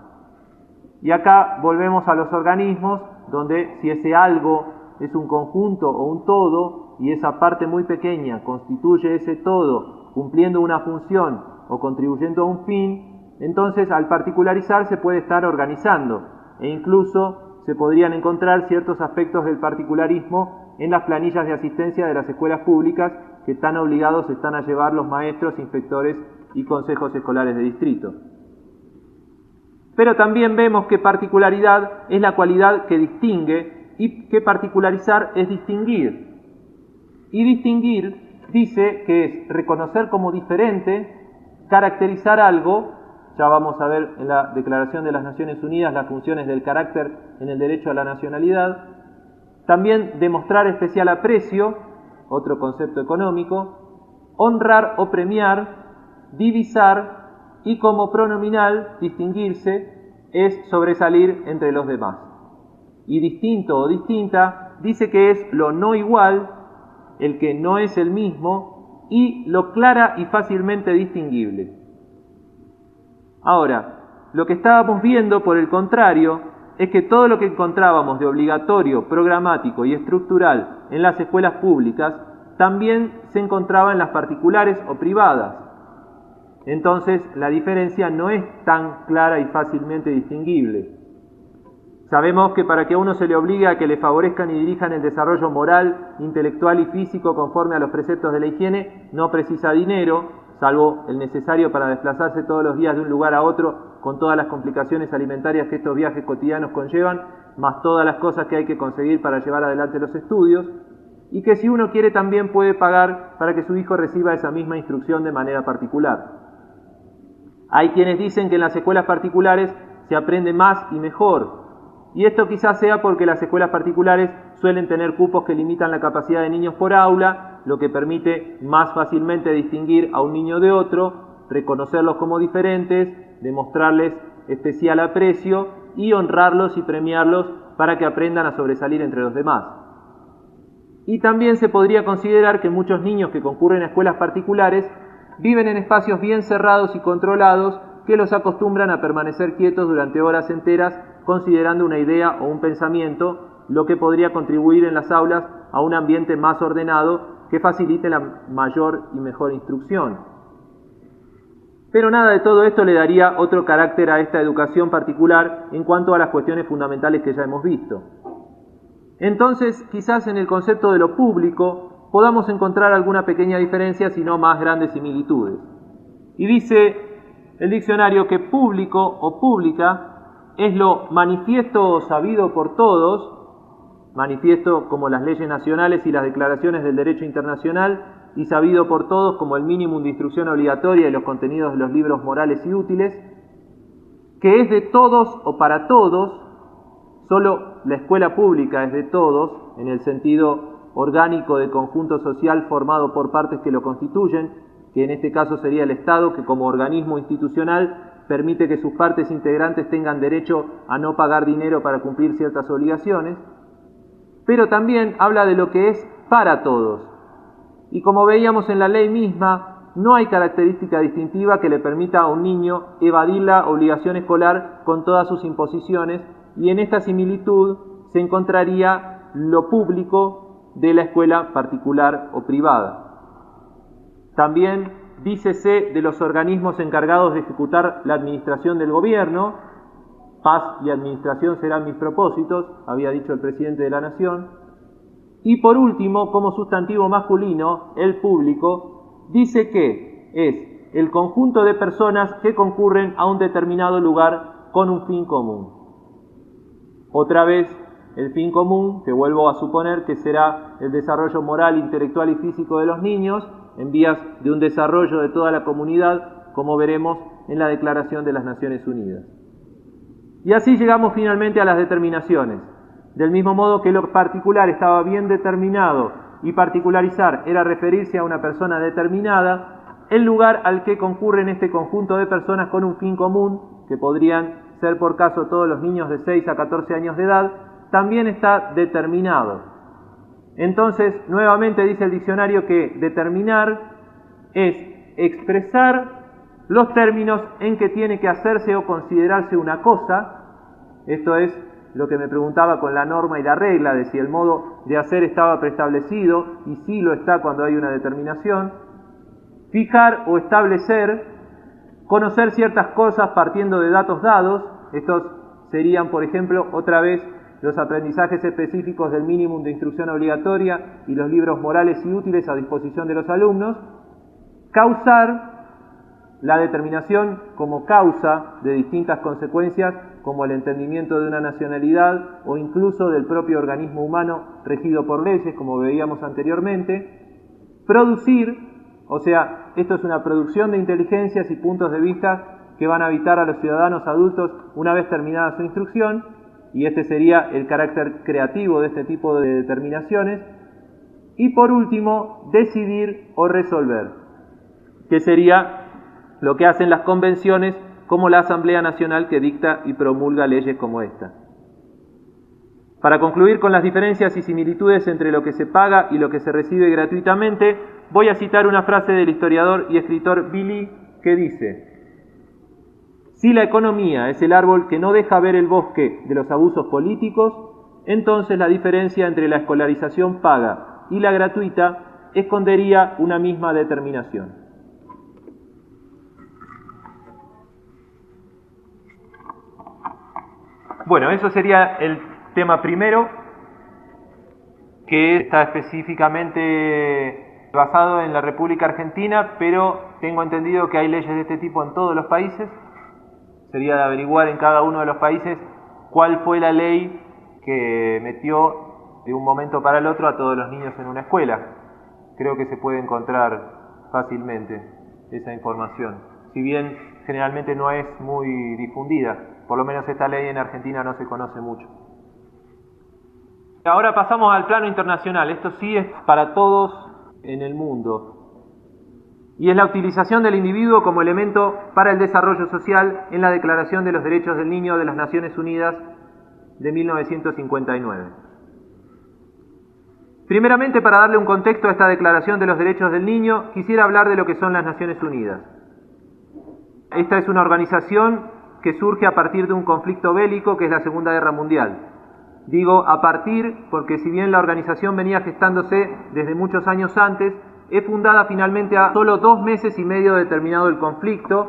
Y acá volvemos a los organismos, donde si ese algo es un conjunto o un todo y esa parte muy pequeña constituye ese todo cumpliendo una función o contribuyendo a un fin, entonces al particularizar se puede estar organizando e incluso se podrían encontrar ciertos aspectos del particularismo en las planillas de asistencia de las escuelas públicas que tan obligados están a llevar los maestros, inspectores y consejos escolares de distrito. Pero también vemos que particularidad es la cualidad que distingue y que particularizar es distinguir. Y distinguir dice que es reconocer como diferente, caracterizar algo. Ya vamos a ver en la Declaración de las Naciones Unidas las funciones del carácter en el derecho a la nacionalidad. También demostrar especial aprecio, otro concepto económico, honrar o premiar, divisar y como pronominal, distinguirse, es sobresalir entre los demás. Y distinto o distinta dice que es lo no igual, el que no es el mismo y lo clara y fácilmente distinguible. Ahora, lo que estábamos viendo, por el contrario, es que todo lo que encontrábamos de obligatorio, programático y estructural en las escuelas públicas también se encontraba en las particulares o privadas. Entonces, la diferencia no es tan clara y fácilmente distinguible. Sabemos que para que a uno se le obligue a que le favorezcan y dirijan el desarrollo moral, intelectual y físico conforme a los preceptos de la higiene, no precisa dinero, salvo el necesario para desplazarse todos los días de un lugar a otro, con todas las complicaciones alimentarias que estos viajes cotidianos conllevan, más todas las cosas que hay que conseguir para llevar adelante los estudios, y que si uno quiere también puede pagar para que su hijo reciba esa misma instrucción de manera particular. Hay quienes dicen que en las escuelas particulares se aprende más y mejor, y esto quizás sea porque las escuelas particulares suelen tener cupos que limitan la capacidad de niños por aula, lo que permite más fácilmente distinguir a un niño de otro, reconocerlos como diferentes, demostrarles especial aprecio y honrarlos y premiarlos para que aprendan a sobresalir entre los demás. Y también se podría considerar que muchos niños que concurren a escuelas particulares viven en espacios bien cerrados y controlados que los acostumbran a permanecer quietos durante horas enteras considerando una idea o un pensamiento, lo que podría contribuir en las aulas a un ambiente más ordenado que facilite la mayor y mejor instrucción. Pero nada de todo esto le daría otro carácter a esta educación particular en cuanto a las cuestiones fundamentales que ya hemos visto. Entonces, quizás en el concepto de lo público podamos encontrar alguna pequeña diferencia, si no más grandes similitudes. Y dice el diccionario que público o pública es lo manifiesto o sabido por todos, manifiesto como las leyes nacionales y las declaraciones del derecho internacional, y sabido por todos como el mínimo de instrucción obligatoria y los contenidos de los libros morales y útiles, que es de todos o para todos. Solo la escuela pública es de todos, en el sentido orgánico de conjunto social formado por partes que lo constituyen, que en este caso sería el Estado, que como organismo institucional permite que sus partes integrantes tengan derecho a no pagar dinero para cumplir ciertas obligaciones, pero también habla de lo que es para todos. Y como veíamos en la ley misma, no hay característica distintiva que le permita a un niño evadir la obligación escolar con todas sus imposiciones, y en esta similitud se encontraría lo público de la escuela particular o privada. También dícese de los organismos encargados de ejecutar la administración del gobierno. Paz y administración serán mis propósitos, había dicho el presidente de la Nación. Y por último, como sustantivo masculino, el público, dice que es el conjunto de personas que concurren a un determinado lugar con un fin común. Otra vez, el fin común, que vuelvo a suponer que será el desarrollo moral, intelectual y físico de los niños, en vías de un desarrollo de toda la comunidad, como veremos en la Declaración de las Naciones Unidas. Y así llegamos finalmente a las determinaciones. Del mismo modo que lo particular estaba bien determinado y particularizar era referirse a una persona determinada, el lugar al que concurren este conjunto de personas con un fin común, que podrían ser por caso todos los niños de 6 a 14 años de edad, también está determinado. Entonces, nuevamente dice el diccionario que determinar es expresar los términos en que tiene que hacerse o considerarse una cosa. Esto es lo que me preguntaba con la norma y la regla, de si el modo de hacer estaba preestablecido, y sí lo está cuando hay una determinación. Fijar o establecer, conocer ciertas cosas partiendo de datos dados. Estos serían, por ejemplo, otra vez los aprendizajes específicos del mínimo de instrucción obligatoria y los libros morales y útiles a disposición de los alumnos. Causar, la determinación como causa de distintas consecuencias, como el entendimiento de una nacionalidad o incluso del propio organismo humano regido por leyes, como veíamos anteriormente. Producir, o sea, esto es una producción de inteligencias y puntos de vista que van a habitar a los ciudadanos adultos una vez terminada su instrucción, y este sería el carácter creativo de este tipo de determinaciones. Y por último, decidir o resolver, que sería lo que hacen las convenciones, como la Asamblea Nacional, que dicta y promulga leyes como esta. Para concluir con las diferencias y similitudes entre lo que se paga y lo que se recibe gratuitamente, voy a citar una frase del historiador y escritor Billy, que dice: si la economía es el árbol que no deja ver el bosque de los abusos políticos, entonces la diferencia entre la escolarización paga y la gratuita escondería una misma determinación. Bueno, eso sería el tema primero, que está específicamente basado en la República Argentina, pero tengo entendido que hay leyes de este tipo en todos los países. Sería de averiguar en cada uno de los países cuál fue la ley que metió de un momento para el otro a todos los niños en una escuela. Creo que se puede encontrar fácilmente esa información, si bien generalmente no es muy difundida. Por lo menos esta ley en Argentina no se conoce mucho. Ahora pasamos al plano internacional. Esto sí es para todos en el mundo. Y es la utilización del individuo como elemento para el desarrollo social en la Declaración de los Derechos del Niño de las Naciones Unidas de 1959. Primeramente, para darle un contexto a esta Declaración de los Derechos del Niño, quisiera hablar de lo que son las Naciones Unidas. Esta es una organización que surge a partir de un conflicto bélico que es la Segunda Guerra Mundial. Digo a partir porque si bien la organización venía gestándose desde muchos años antes, es fundada finalmente a solo 2 meses y medio de terminado el conflicto,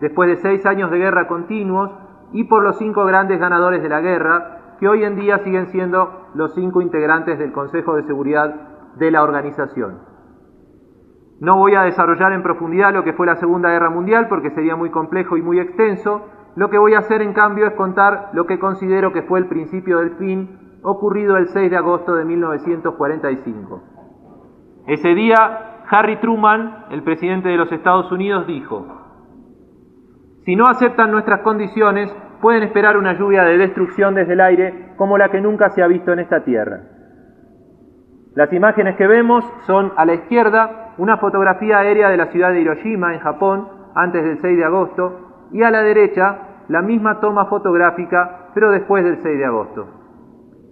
después de 6 años de guerra continuos, y por los 5 grandes ganadores de la guerra, que hoy en día siguen siendo los 5 integrantes del Consejo de Seguridad de la organización. No voy a desarrollar en profundidad lo que fue la Segunda Guerra Mundial porque sería muy complejo y muy extenso. Lo que voy a hacer en cambio es contar lo que considero que fue el principio del fin, ocurrido el 6 de agosto de 1945. Ese día, Harry Truman, el presidente de los Estados Unidos, dijo: si no aceptan nuestras condiciones, pueden esperar una lluvia de destrucción desde el aire como la que nunca se ha visto en esta tierra. Las imágenes que vemos son, a la izquierda, una fotografía aérea de la ciudad de Hiroshima, en Japón, antes del 6 de agosto, y a la derecha, la misma toma fotográfica, pero después del 6 de agosto.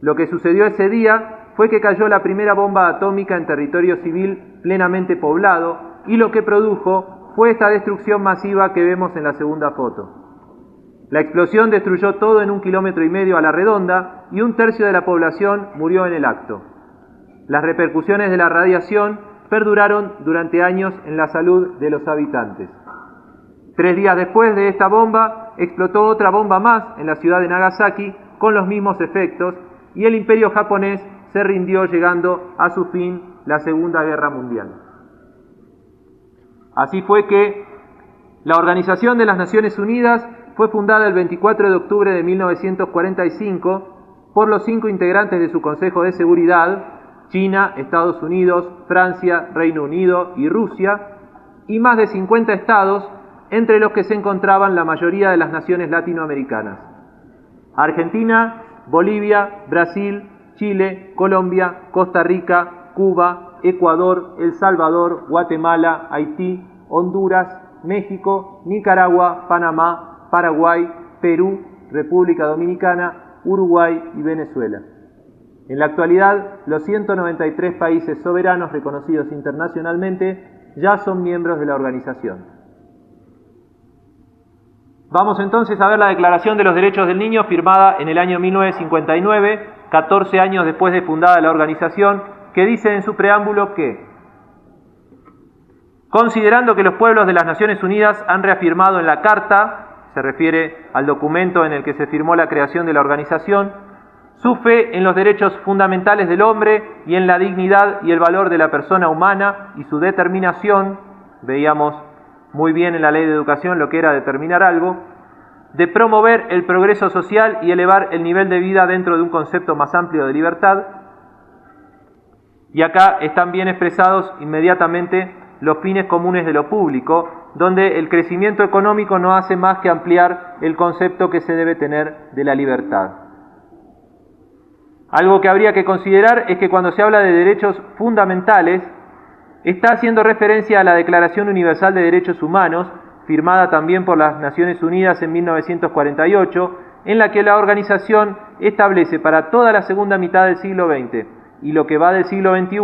Lo que sucedió ese día fue que cayó la primera bomba atómica en territorio civil plenamente poblado, y lo que produjo fue esta destrucción masiva que vemos en la segunda foto. La explosión destruyó todo en 1,5 kilómetros a la redonda, y 1/3 de la población murió en el acto. Las repercusiones de la radiación perduraron durante años en la salud de los habitantes. 3 días después de esta bomba, explotó otra bomba más en la ciudad de Nagasaki con los mismos efectos, y el imperio japonés se rindió, llegando a su fin la Segunda Guerra Mundial. Así fue que la Organización de las Naciones Unidas fue fundada el 24 de octubre de 1945 por los 5 integrantes de su Consejo de Seguridad: China, Estados Unidos, Francia, Reino Unido y Rusia, y más de 50 estados, entre los que se encontraban la mayoría de las naciones latinoamericanas: Argentina, Bolivia, Brasil, Chile, Colombia, Costa Rica, Cuba, Ecuador, El Salvador, Guatemala, Haití, Honduras, México, Nicaragua, Panamá, Paraguay, Perú, República Dominicana, Uruguay y Venezuela. En la actualidad, los 193 países soberanos reconocidos internacionalmente ya son miembros de la organización. Vamos entonces a ver la Declaración de los Derechos del Niño, firmada en el año 1959, 14 años después de fundada la organización, que dice en su preámbulo que: considerando que los pueblos de las Naciones Unidas han reafirmado en la Carta, se refiere al documento en el que se firmó la creación de la organización, su fe en los derechos fundamentales del hombre y en la dignidad y el valor de la persona humana y su determinación, veíamos muy bien en la Ley de Educación lo que era determinar algo, de promover el progreso social y elevar el nivel de vida dentro de un concepto más amplio de libertad. Y acá están bien expresados inmediatamente los fines comunes de lo público, donde el crecimiento económico no hace más que ampliar el concepto que se debe tener de la libertad. Algo que habría que considerar es que cuando se habla de derechos fundamentales, está haciendo referencia a la Declaración Universal de Derechos Humanos, firmada también por las Naciones Unidas en 1948, en la que la organización establece para toda la segunda mitad del siglo XX y lo que va del siglo XXI,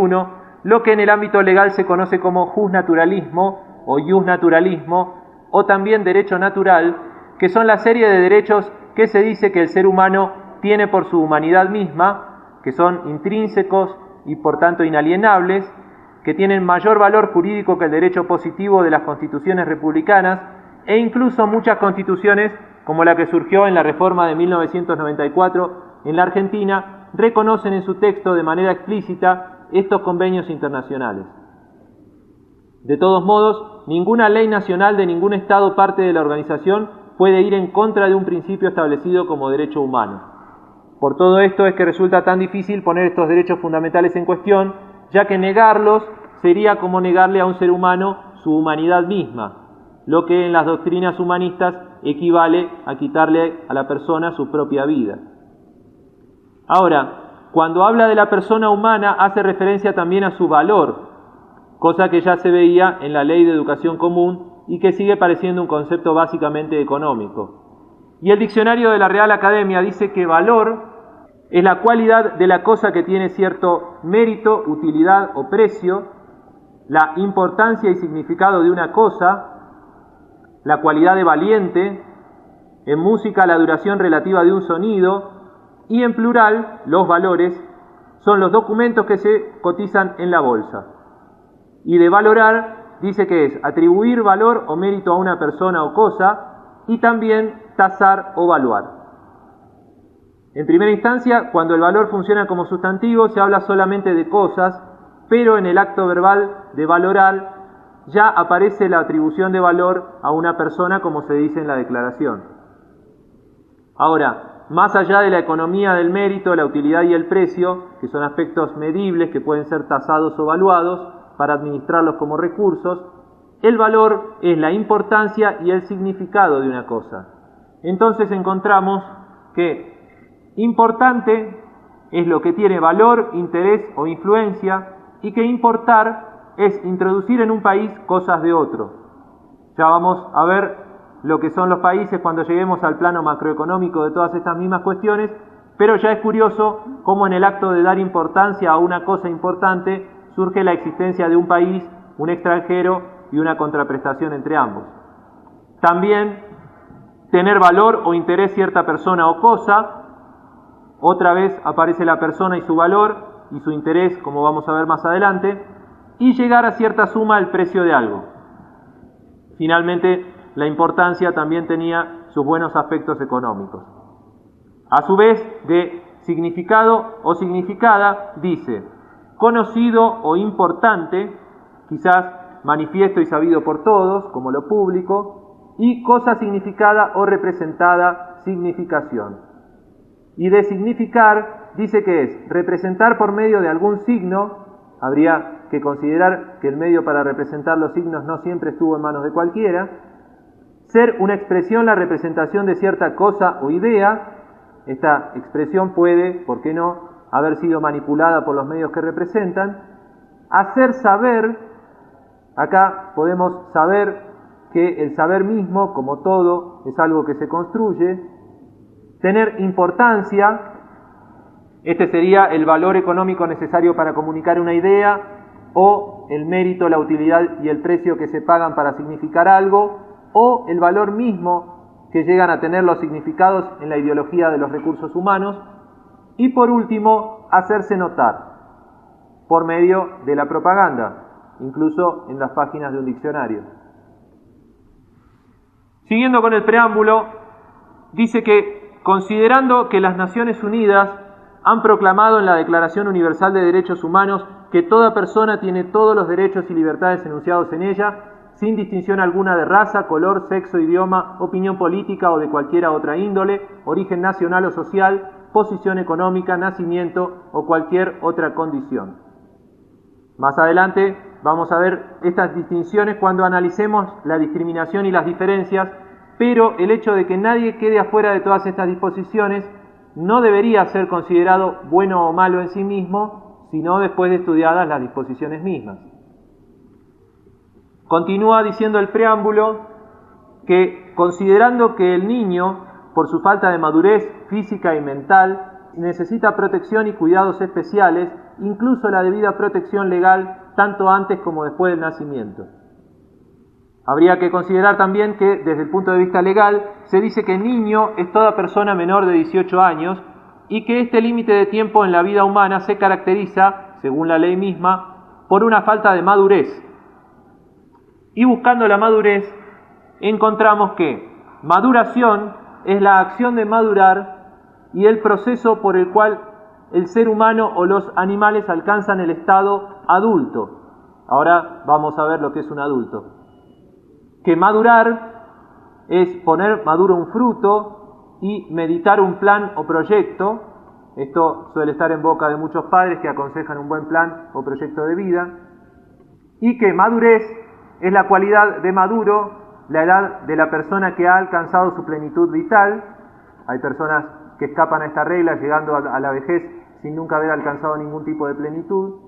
lo que en el ámbito legal se conoce como justnaturalismo o justnaturalismo, o también derecho natural, que son la serie de derechos que se dice que el ser humano tiene por su humanidad misma, que son intrínsecos y por tanto inalienables, que tienen mayor valor jurídico que el derecho positivo de las constituciones republicanas e incluso muchas constituciones, como la que surgió en la reforma de 1994 en la Argentina, reconocen en su texto de manera explícita estos convenios internacionales. De todos modos, ninguna ley nacional de ningún Estado parte de la organización puede ir en contra de un principio establecido como derecho humano. Por todo esto es que resulta tan difícil poner estos derechos fundamentales en cuestión, ya que negarlos sería como negarle a un ser humano su humanidad misma, lo que en las doctrinas humanistas equivale a quitarle a la persona su propia vida. Ahora, cuando habla de la persona humana hace referencia también a su valor, cosa que ya se veía en la Ley de Educación Común y que sigue pareciendo un concepto básicamente económico. Y el diccionario de la Real Academia dice que valor es la cualidad de la cosa que tiene cierto mérito, utilidad o precio, la importancia y significado de una cosa, la cualidad de valiente, en música la duración relativa de un sonido, y en plural los valores son los documentos que se cotizan en la bolsa. Y de valorar dice que es atribuir valor o mérito a una persona o cosa y también tasar o valuar. En primera instancia, cuando el valor funciona como sustantivo, se habla solamente de cosas, pero en el acto verbal de valorar ya aparece la atribución de valor a una persona, como se dice en la declaración. Ahora, más allá de la economía del mérito, la utilidad y el precio, que son aspectos medibles que pueden ser tasados o valuados para administrarlos como recursos, el valor es la importancia y el significado de una cosa. Entonces encontramos que importante es lo que tiene valor, interés o influencia, y que importar es introducir en un país cosas de otro. Ya vamos a ver lo que son los países cuando lleguemos al plano macroeconómico de todas estas mismas cuestiones, pero ya es curioso cómo en el acto de dar importancia a una cosa importante surge la existencia de un país, un extranjero y una contraprestación entre ambos. También tener valor o interés cierta persona o cosa, otra vez aparece la persona y su valor y su interés, como vamos a ver más adelante, y llegar a cierta suma el precio de algo. Finalmente, la importancia también tenía sus buenos aspectos económicos. A su vez, de significado o significada, dice conocido o importante, quizás manifiesto y sabido por todos, como lo público, y cosa significada o representada, significación. Y de significar, dice que es representar por medio de algún signo. Habría que considerar que el medio para representar los signos no siempre estuvo en manos de cualquiera. Ser una expresión, la representación de cierta cosa o idea. Esta expresión puede, ¿por qué no?, haber sido manipulada por los medios que representan. Hacer saber, acá podemos saber que el saber mismo, como todo, es algo que se construye. Tener importancia, este sería el valor económico necesario para comunicar una idea, o el mérito, la utilidad y el precio que se pagan para significar algo, o el valor mismo que llegan a tener los significados en la ideología de los recursos humanos. Y por último, hacerse notar por medio de la propaganda, incluso en las páginas de un diccionario. Siguiendo con el preámbulo, dice que considerando que las Naciones Unidas han proclamado en la Declaración Universal de Derechos Humanos que toda persona tiene todos los derechos y libertades enunciados en ella, sin distinción alguna de raza, color, sexo, idioma, opinión política o de cualquier otra índole, origen nacional o social, posición económica, nacimiento o cualquier otra condición. Más adelante vamos a ver estas distinciones cuando analicemos la discriminación y las diferencias, pero el hecho de que nadie quede afuera de todas estas disposiciones no debería ser considerado bueno o malo en sí mismo, sino después de estudiadas las disposiciones mismas. Continúa diciendo el preámbulo que, considerando que el niño, por su falta de madurez física y mental, necesita protección y cuidados especiales, incluso la debida protección legal, tanto antes como después del nacimiento. Habría que considerar también que, desde el punto de vista legal, se dice que niño es toda persona menor de 18 años y que este límite de tiempo en la vida humana se caracteriza, según la ley misma, por una falta de madurez. Y buscando la madurez, encontramos que maduración es la acción de madurar y el proceso por el cual el ser humano o los animales alcanzan el estado adulto. Ahora vamos a ver lo que es un adulto. Que madurar es poner maduro un fruto y meditar un plan o proyecto. Esto suele estar en boca de muchos padres que aconsejan un buen plan o proyecto de vida. Y que madurez es la cualidad de maduro, la edad de la persona que ha alcanzado su plenitud vital. Hay personas que escapan a esta regla llegando a la vejez sin nunca haber alcanzado ningún tipo de plenitud.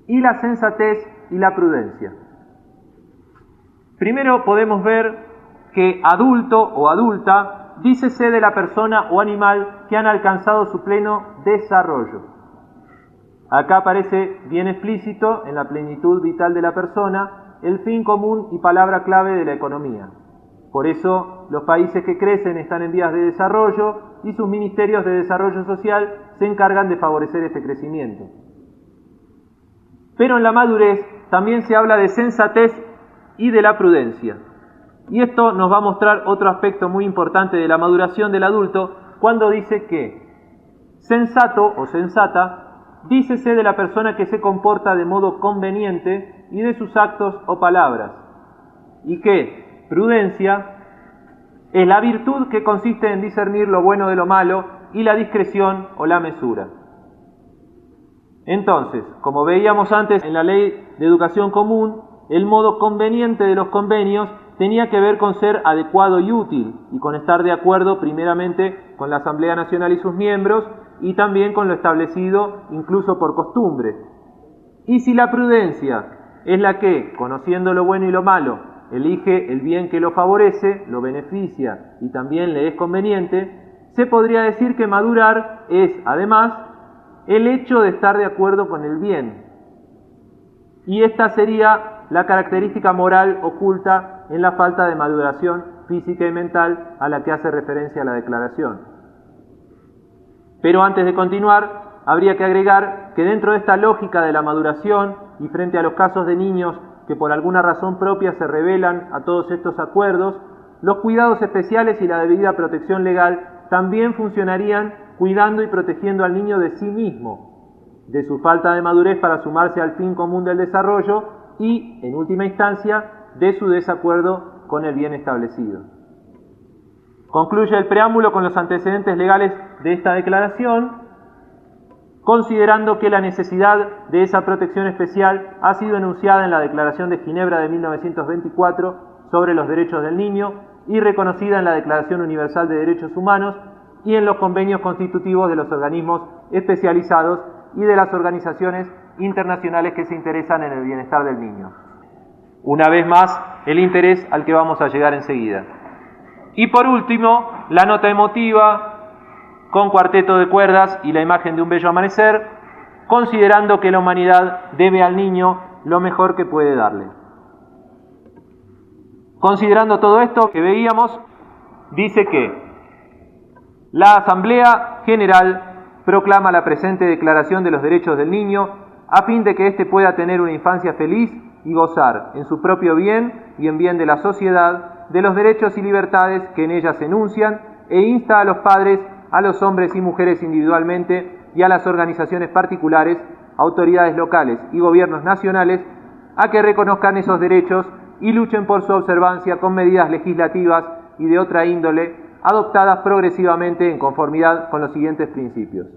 Y la sensatez y la prudencia. Primero podemos ver que adulto o adulta dícese de la persona o animal que han alcanzado su pleno desarrollo. Acá aparece bien explícito en la plenitud vital de la persona el fin común y palabra clave de la economía. Por eso los países que crecen están en vías de desarrollo y sus ministerios de desarrollo social se encargan de favorecer este crecimiento. Pero en la madurez también se habla de sensatez y de la prudencia. Y esto nos va a mostrar otro aspecto muy importante de la maduración del adulto cuando dice que sensato o sensata dícese de la persona que se comporta de modo conveniente y de sus actos o palabras, y que prudencia es la virtud que consiste en discernir lo bueno de lo malo y la discreción o la mesura. Entonces, como veíamos antes en la ley de educación común, el modo conveniente de los convenios tenía que ver con ser adecuado y útil, y con estar de acuerdo primeramente con la Asamblea Nacional y sus miembros, y también con lo establecido incluso por costumbre. Y si la prudencia es la que, conociendo lo bueno y lo malo, elige el bien que lo favorece, lo beneficia y también le es conveniente, se podría decir que madurar es, además, el hecho de estar de acuerdo con el bien. Y esta sería la característica moral oculta en la falta de maduración física y mental a la que hace referencia la declaración. Pero antes de continuar, habría que agregar que dentro de esta lógica de la maduración y frente a los casos de niños que por alguna razón propia se rebelan a todos estos acuerdos, los cuidados especiales y la debida protección legal también funcionarían cuidando y protegiendo al niño de sí mismo, de su falta de madurez para sumarse al fin común del desarrollo y, en última instancia, de su desacuerdo con el bien establecido. Concluye el preámbulo con los antecedentes legales de esta declaración, considerando que la necesidad de esa protección especial ha sido enunciada en la Declaración de Ginebra de 1924 sobre los derechos del niño y reconocida en la Declaración Universal de Derechos Humanos y en los convenios constitutivos de los organismos especializados y de las organizaciones internacionales que se interesan en el bienestar del niño. Una vez más, el interés al que vamos a llegar enseguida. Y por último, la nota emotiva con cuarteto de cuerdas y la imagen de un bello amanecer, considerando que la humanidad debe al niño lo mejor que puede darle. Considerando todo esto que veíamos, dice que la Asamblea General proclama la presente Declaración de los Derechos del Niño a fin de que éste pueda tener una infancia feliz y gozar, en su propio bien y en bien de la sociedad, de los derechos y libertades que en ella se enuncian, e insta a los padres, a los hombres y mujeres individualmente y a las organizaciones particulares, autoridades locales y gobiernos nacionales a que reconozcan esos derechos y luchen por su observancia con medidas legislativas y de otra índole adoptadas progresivamente en conformidad con los siguientes principios.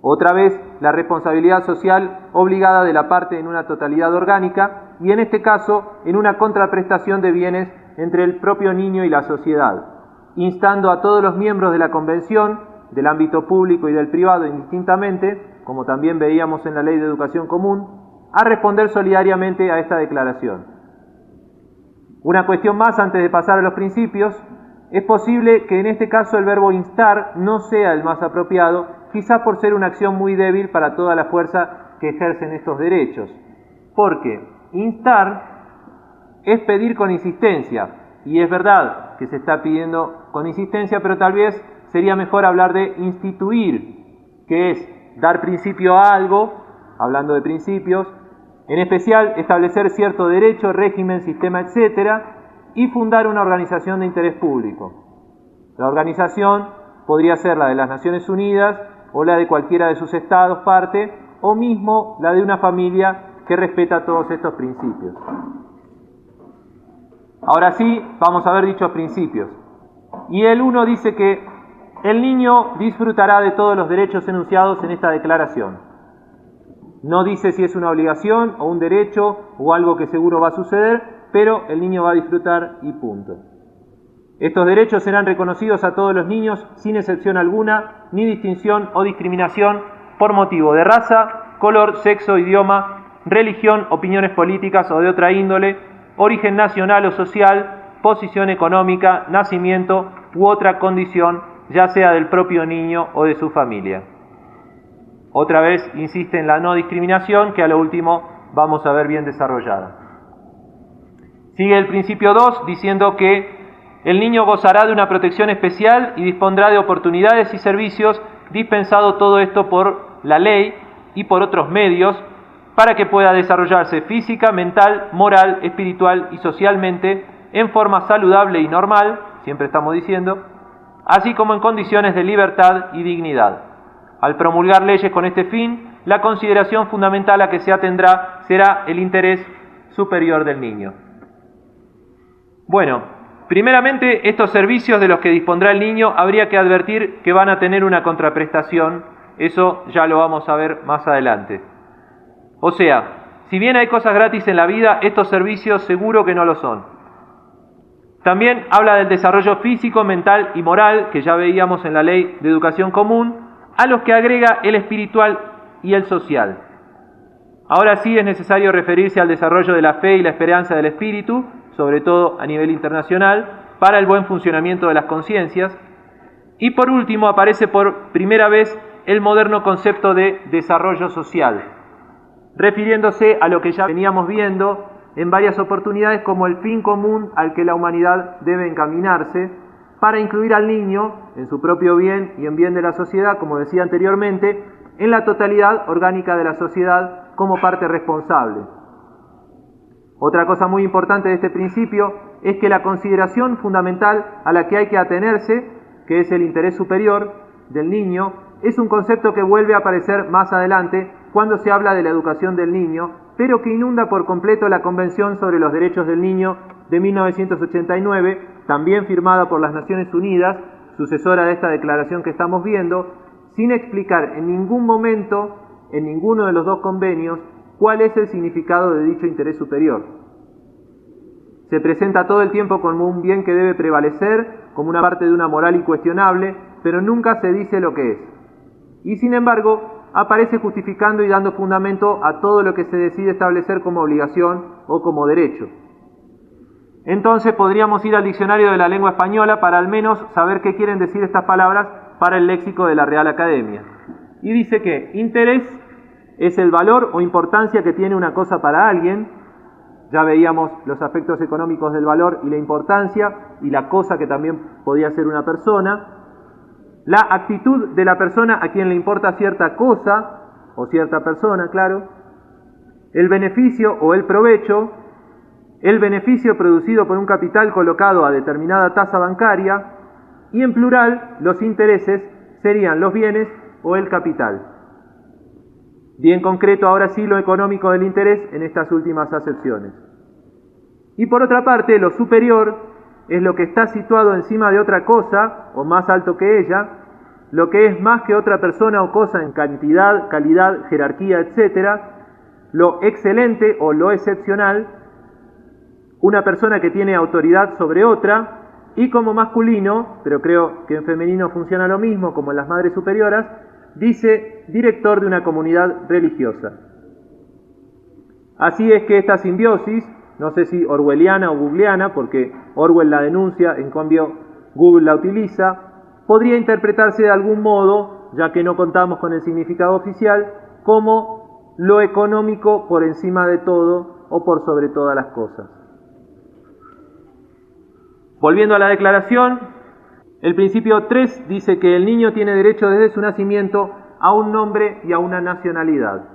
Otra vez, la responsabilidad social obligada de la parte en una totalidad orgánica y en este caso en una contraprestación de bienes entre el propio niño y la sociedad, instando a todos los miembros de la Convención, del ámbito público y del privado indistintamente, como también veíamos en la Ley de Educación Común, a responder solidariamente a esta declaración. Una cuestión más antes de pasar a los principios: es posible que en este caso el verbo instar no sea el más apropiado, quizá por ser una acción muy débil para toda la fuerza que ejercen estos derechos. Porque instar es pedir con insistencia, y es verdad que se está pidiendo con insistencia, pero tal vez sería mejor hablar de instituir, que es dar principio a algo, hablando de principios, en especial establecer cierto derecho, régimen, sistema, etc., y fundar una organización de interés público. La organización podría ser la de las Naciones Unidas o la de cualquiera de sus estados parte, o mismo la de una familia que respeta todos estos principios. Ahora sí, vamos a ver dichos principios. Y el 1 dice que el niño disfrutará de todos los derechos enunciados en esta declaración. No dice si es una obligación o un derecho o algo que seguro va a suceder, pero el niño va a disfrutar y punto. Estos derechos serán reconocidos a todos los niños sin excepción alguna, ni distinción o discriminación por motivo de raza, color, sexo, idioma, religión, opiniones políticas o de otra índole, origen nacional o social, posición económica, nacimiento u otra condición, ya sea del propio niño o de su familia. Otra vez insiste en la no discriminación, que a lo último vamos a ver bien desarrollada. Sigue el principio 2 diciendo que el niño gozará de una protección especial y dispondrá de oportunidades y servicios, dispensado todo esto por la ley y por otros medios, para que pueda desarrollarse física, mental, moral, espiritual y socialmente en forma saludable y normal, siempre estamos diciendo, así como en condiciones de libertad y dignidad. Al promulgar leyes con este fin, la consideración fundamental a que se atendrá será el interés superior del niño. Bueno, primeramente, estos servicios de los que dispondrá el niño habría que advertir que van a tener una contraprestación, eso ya lo vamos a ver más adelante. O sea, si bien hay cosas gratis en la vida, estos servicios seguro que no lo son. También habla del desarrollo físico, mental y moral, que ya veíamos en la Ley de Educación Común, a los que agrega el espiritual y el social. Ahora sí es necesario referirse al desarrollo de la fe y la esperanza del espíritu, sobre todo a nivel internacional, para el buen funcionamiento de las conciencias. Y por último aparece por primera vez el moderno concepto de desarrollo social, refiriéndose a lo que ya veníamos viendo en varias oportunidades como el fin común al que la humanidad debe encaminarse, para incluir al niño en su propio bien y en bien de la sociedad, como decía anteriormente, en la totalidad orgánica de la sociedad como parte responsable. Otra cosa muy importante de este principio es que la consideración fundamental a la que hay que atenerse, que es el interés superior del niño, es un concepto que vuelve a aparecer más adelante cuando se habla de la educación del niño, pero que inunda por completo la Convención sobre los Derechos del Niño de 1989, también firmada por las Naciones Unidas, sucesora de esta declaración que estamos viendo, sin explicar en ningún momento, en ninguno de los dos convenios, cuál es el significado de dicho interés superior. Se presenta todo el tiempo como un bien que debe prevalecer, como una parte de una moral incuestionable, pero nunca se dice lo que es. Y sin embargo, aparece justificando y dando fundamento a todo lo que se decide establecer como obligación o como derecho. Entonces podríamos ir al diccionario de la lengua española para al menos saber qué quieren decir estas palabras para el léxico de la Real Academia. Y dice que interés es el valor o importancia que tiene una cosa para alguien. Ya veíamos los aspectos económicos del valor y la importancia, y la cosa que también podía ser una persona. La actitud de la persona a quien le importa cierta cosa, o cierta persona, claro. El beneficio o el provecho. El beneficio producido por un capital colocado a determinada tasa bancaria. Y en plural, los intereses serían los bienes o el capital. Bien concreto ahora sí lo económico del interés en estas últimas acepciones. Y por otra parte, lo superior es lo que está situado encima de otra cosa o más alto que ella, lo que es más que otra persona o cosa en cantidad, calidad, jerarquía, etc., lo excelente o lo excepcional, una persona que tiene autoridad sobre otra, y como masculino, pero creo que en femenino funciona lo mismo, como en las madres superioras, dice director de una comunidad religiosa. Así es que esta simbiosis, no sé si orwelliana o googleana, porque Orwell la denuncia, en cambio Google la utiliza, podría interpretarse de algún modo, ya que no contamos con el significado oficial, como lo económico por encima de todo o por sobre todas las cosas. Volviendo a la declaración, el principio 3 dice que el niño tiene derecho desde su nacimiento a un nombre y a una nacionalidad.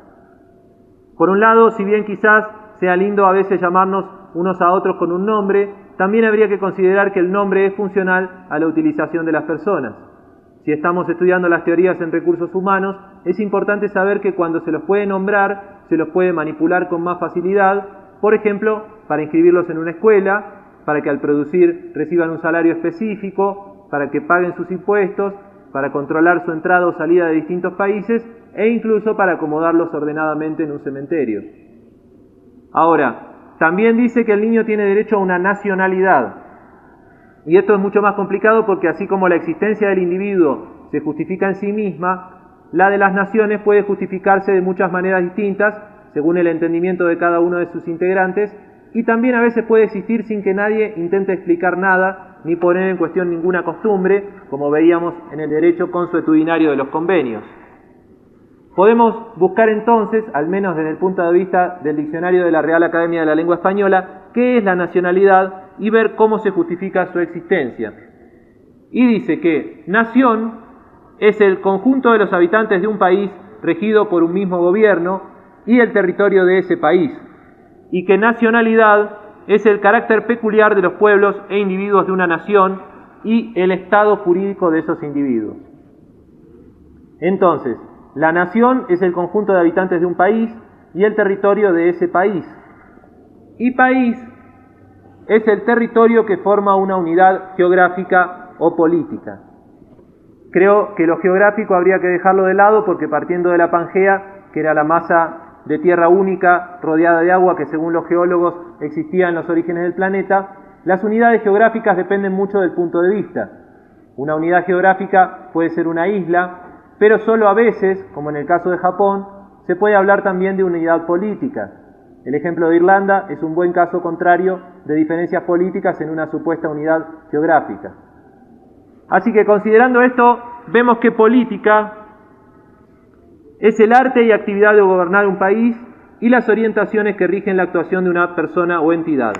Por un lado, si bien quizás sea lindo a veces llamarnos unos a otros con un nombre, también habría que considerar que el nombre es funcional a la utilización de las personas. Si estamos estudiando las teorías en recursos humanos, es importante saber que cuando se los puede nombrar, se los puede manipular con más facilidad, por ejemplo, para inscribirlos en una escuela, para que al producir reciban un salario específico, para que paguen sus impuestos, para controlar su entrada o salida de distintos países e incluso para acomodarlos ordenadamente en un cementerio. Ahora, también dice que el niño tiene derecho a una nacionalidad. Y esto es mucho más complicado porque así como la existencia del individuo se justifica en sí misma, la de las naciones puede justificarse de muchas maneras distintas, según el entendimiento de cada uno de sus integrantes, y también a veces puede existir sin que nadie intente explicar nada ni poner en cuestión ninguna costumbre, como veíamos en el derecho consuetudinario de los convenios. Podemos buscar entonces, al menos desde el punto de vista del diccionario de la Real Academia de la Lengua Española, qué es la nacionalidad y ver cómo se justifica su existencia. Y dice que nación es el conjunto de los habitantes de un país regido por un mismo gobierno y el territorio de ese país, y que nacionalidad es el carácter peculiar de los pueblos e individuos de una nación y el estado jurídico de esos individuos. Entonces, la nación es el conjunto de habitantes de un país y el territorio de ese país. Y país es el territorio que forma una unidad geográfica o política. Creo que lo geográfico habría que dejarlo de lado porque partiendo de la Pangea, que era la masa de tierra única rodeada de agua que según los geólogos existía en los orígenes del planeta, las unidades geográficas dependen mucho del punto de vista. Una unidad geográfica puede ser una isla, pero solo a veces, como en el caso de Japón, se puede hablar también de unidad política. El ejemplo de Irlanda es un buen caso contrario de diferencias políticas en una supuesta unidad geográfica. Así que considerando esto, vemos que política es el arte y actividad de gobernar un país y las orientaciones que rigen la actuación de una persona o entidad.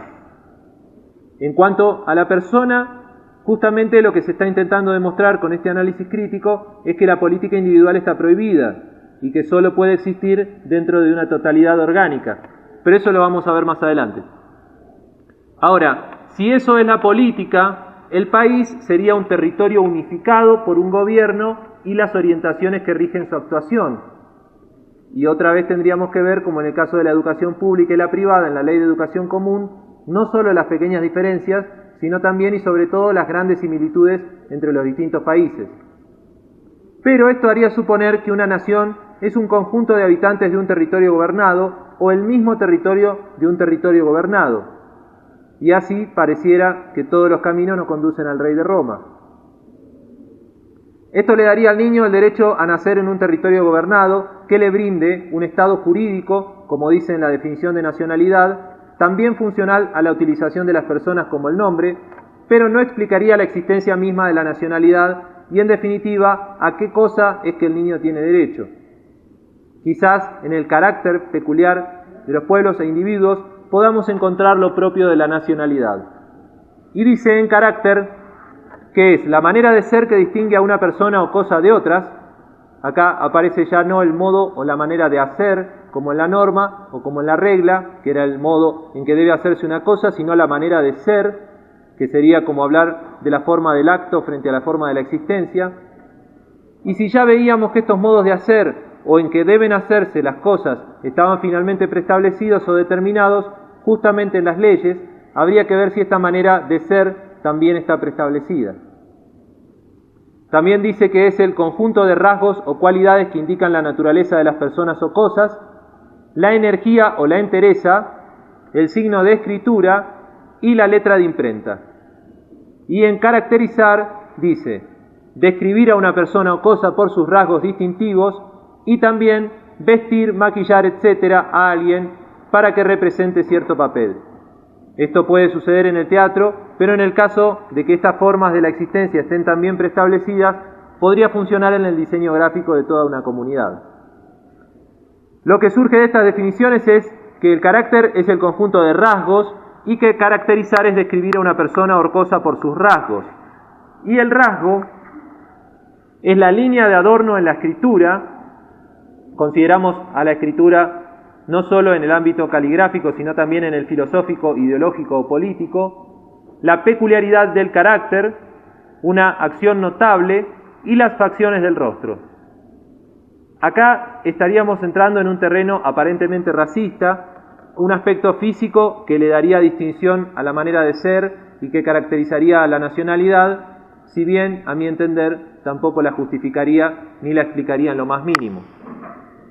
En cuanto a la persona, justamente lo que se está intentando demostrar con este análisis crítico es que la política individual está prohibida y que solo puede existir dentro de una totalidad orgánica. Pero eso lo vamos a ver más adelante. Ahora, si eso es la política, el país sería un territorio unificado por un gobierno y las orientaciones que rigen su actuación. Y otra vez tendríamos que ver, como en el caso de la educación pública y la privada, en la Ley de Educación Común, no solo las pequeñas diferencias, sino también y sobre todo las grandes similitudes entre los distintos países. Pero esto haría suponer que una nación es un conjunto de habitantes de un territorio gobernado o el mismo territorio de un territorio gobernado. Y así pareciera que todos los caminos nos conducen al rey de Roma. Esto le daría al niño el derecho a nacer en un territorio gobernado que le brinde un estado jurídico, como dice en la definición de nacionalidad, también funcional a la utilización de las personas como el nombre, pero no explicaría la existencia misma de la nacionalidad y, en definitiva, a qué cosa es que el niño tiene derecho. Quizás en el carácter peculiar de los pueblos e individuos podamos encontrar lo propio de la nacionalidad. Y dice en carácter que es la manera de ser que distingue a una persona o cosa de otras. Acá aparece ya no el modo o la manera de hacer, como en la norma o como en la regla, que era el modo en que debe hacerse una cosa, sino la manera de ser, que sería como hablar de la forma del acto frente a la forma de la existencia. Y si ya veíamos que estos modos de hacer o en que deben hacerse las cosas estaban finalmente preestablecidos o determinados justamente en las leyes, habría que ver si esta manera de ser también está preestablecida. También dice que es el conjunto de rasgos o cualidades que indican la naturaleza de las personas o cosas, la energía o la entereza, el signo de escritura y la letra de imprenta. Y en caracterizar dice, describir a una persona o cosa por sus rasgos distintivos y también vestir, maquillar, etcétera, a alguien para que represente cierto papel. Esto puede suceder en el teatro, pero en el caso de que estas formas de la existencia estén también preestablecidas, podría funcionar en el diseño gráfico de toda una comunidad. Lo que surge de estas definiciones es que el carácter es el conjunto de rasgos y que caracterizar es describir a una persona o cosa por sus rasgos. Y el rasgo es la línea de adorno en la escritura. Consideramos a la escritura no solo en el ámbito caligráfico, sino también en el filosófico, ideológico o político, la peculiaridad del carácter, una acción notable y las facciones del rostro. Acá estaríamos entrando en un terreno aparentemente racista, un aspecto físico que le daría distinción a la manera de ser y que caracterizaría a la nacionalidad, si bien, a mi entender, tampoco la justificaría ni la explicaría en lo más mínimo.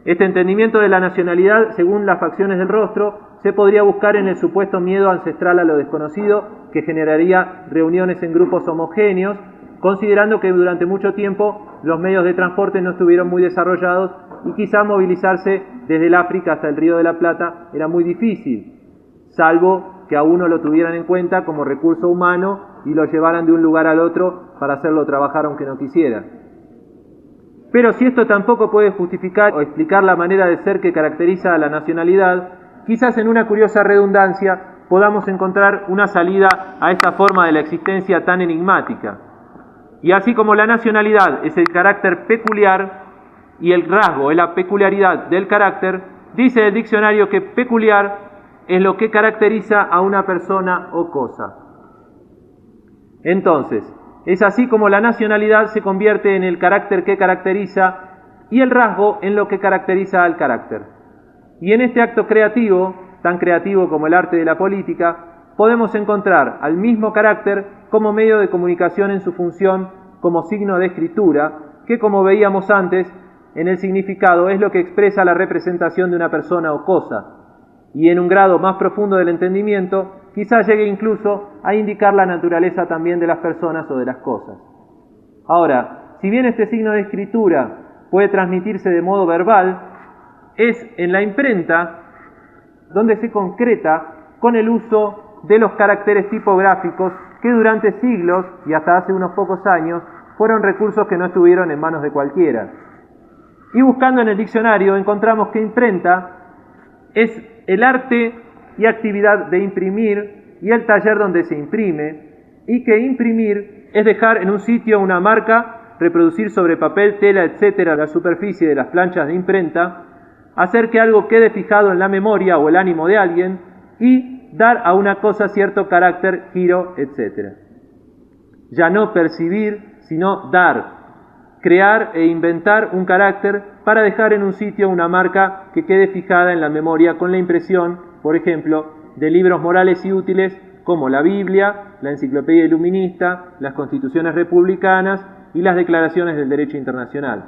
Este entendimiento de la nacionalidad, según las facciones del rostro, se podría buscar en el supuesto miedo ancestral a lo desconocido, que generaría reuniones en grupos homogéneos, considerando que durante mucho tiempo los medios de transporte no estuvieron muy desarrollados y quizá movilizarse desde el África hasta el Río de la Plata era muy difícil, salvo que a uno lo tuvieran en cuenta como recurso humano y lo llevaran de un lugar al otro para hacerlo trabajar aunque no quisiera. Pero si esto tampoco puede justificar o explicar la manera de ser que caracteriza a la nacionalidad, quizás en una curiosa redundancia podamos encontrar una salida a esta forma de la existencia tan enigmática. Y así como la nacionalidad es el carácter peculiar y el rasgo es la peculiaridad del carácter, dice el diccionario que peculiar es lo que caracteriza a una persona o cosa. Entonces, es así como la nacionalidad se convierte en el carácter que caracteriza y el rasgo en lo que caracteriza al carácter. Y en este acto creativo, tan creativo como el arte de la política, podemos encontrar al mismo carácter como medio de comunicación en su función como signo de escritura, que como veíamos antes, en el significado es lo que expresa la representación de una persona o cosa, y en un grado más profundo del entendimiento, quizás llegue incluso a indicar la naturaleza también de las personas o de las cosas. Ahora, si bien este signo de escritura puede transmitirse de modo verbal, es en la imprenta donde se concreta con el uso de los caracteres tipográficos que durante siglos y hasta hace unos pocos años fueron recursos que no estuvieron en manos de cualquiera. Y buscando en el diccionario encontramos que imprenta es el arte y actividad de imprimir y el taller donde se imprime, y que imprimir es dejar en un sitio una marca, reproducir sobre papel, tela, etcétera, la superficie de las planchas de imprenta, hacer que algo quede fijado en la memoria o el ánimo de alguien y dar a una cosa cierto carácter, giro, etcétera. Ya no percibir, sino dar, crear e inventar un carácter para dejar en un sitio una marca que quede fijada en la memoria con la impresión, por ejemplo, de libros morales y útiles como la Biblia, la Enciclopedia Iluminista, las Constituciones Republicanas y las Declaraciones del Derecho Internacional,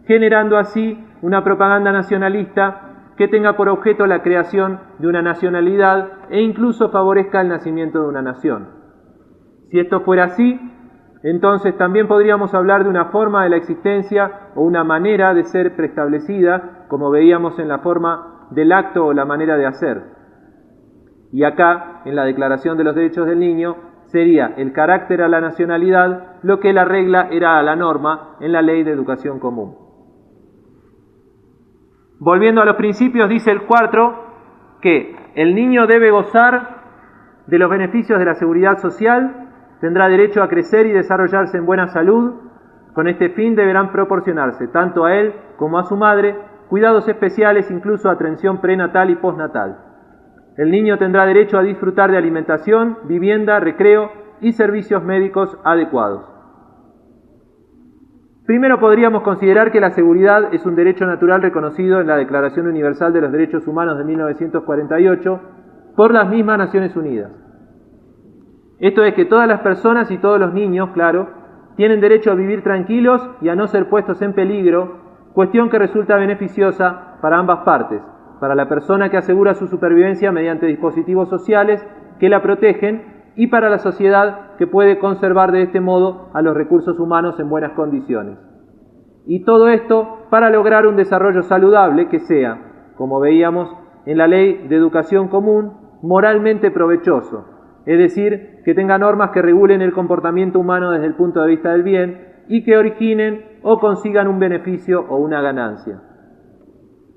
generando así una propaganda nacionalista que tenga por objeto la creación de una nacionalidad e incluso favorezca el nacimiento de una nación. Si esto fuera así, entonces también podríamos hablar de una forma de la existencia o una manera de ser preestablecida, como veíamos en la forma del acto o la manera de hacer. Y acá, en la Declaración de los Derechos del Niño, sería el carácter a la nacionalidad lo que la regla era a la norma en la Ley de Educación Común. Volviendo a los principios, dice el 4 que el niño debe gozar de los beneficios de la seguridad social, tendrá derecho a crecer y desarrollarse en buena salud. Con este fin deberán proporcionarse, tanto a él como a su madre, cuidados especiales, incluso atención prenatal y postnatal. El niño tendrá derecho a disfrutar de alimentación, vivienda, recreo y servicios médicos adecuados. Primero podríamos considerar que la seguridad es un derecho natural reconocido en la Declaración Universal de los Derechos Humanos de 1948 por las mismas Naciones Unidas. Esto es que todas las personas y todos los niños, claro, tienen derecho a vivir tranquilos y a no ser puestos en peligro, cuestión que resulta beneficiosa para ambas partes, para la persona que asegura su supervivencia mediante dispositivos sociales que la protegen y para la sociedad que puede conservar de este modo a los recursos humanos en buenas condiciones. Y todo esto para lograr un desarrollo saludable que sea, como veíamos en la Ley de Educación Común, moralmente provechoso, es decir, que tenga normas que regulen el comportamiento humano desde el punto de vista del bien y que originen o consigan un beneficio o una ganancia.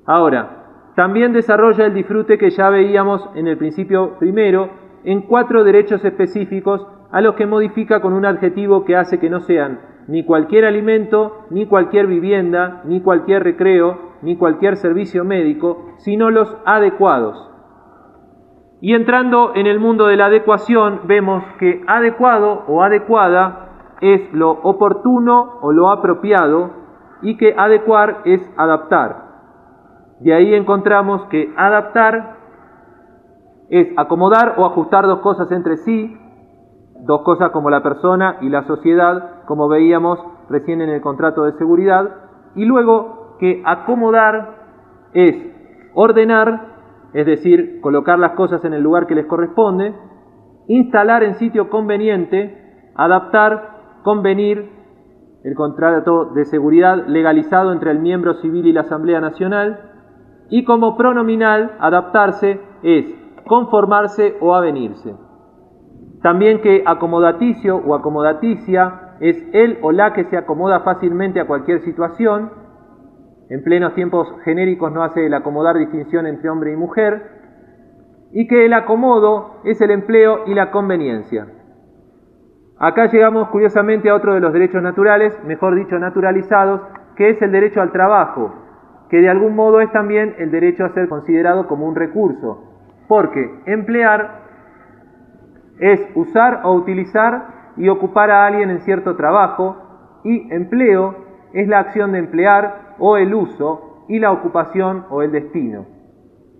Ahora, también desarrolla el disfrute que ya veíamos en el principio primero, en 4 derechos específicos a los que modifica con un adjetivo que hace que no sean ni cualquier alimento, ni cualquier vivienda, ni cualquier recreo, ni cualquier servicio médico, sino los adecuados. Y entrando en el mundo de la adecuación, vemos que adecuado o adecuada es lo oportuno o lo apropiado y que adecuar es adaptar. De ahí encontramos que adaptar es acomodar o ajustar 2 cosas entre sí, 2 cosas como la persona y la sociedad, como veíamos recién en el contrato de seguridad, y luego que acomodar es ordenar, es decir, colocar las cosas en el lugar que les corresponde, instalar en sitio conveniente, adaptar, convenir, el contrato de seguridad legalizado entre el miembro civil y la Asamblea Nacional, y como pronominal, adaptarse es conformarse o avenirse. También que acomodaticio o acomodaticia es el o la que se acomoda fácilmente a cualquier situación. En plenos tiempos genéricos no hace el acomodar distinción entre hombre y mujer. Y que el acomodo es el empleo y la conveniencia. Acá llegamos curiosamente a otro de los derechos naturales, mejor dicho naturalizados, que es el derecho al trabajo, que de algún modo es también el derecho a ser considerado como un recurso. Porque emplear es usar o utilizar y ocupar a alguien en cierto trabajo, y empleo es la acción de emplear o el uso y la ocupación o el destino.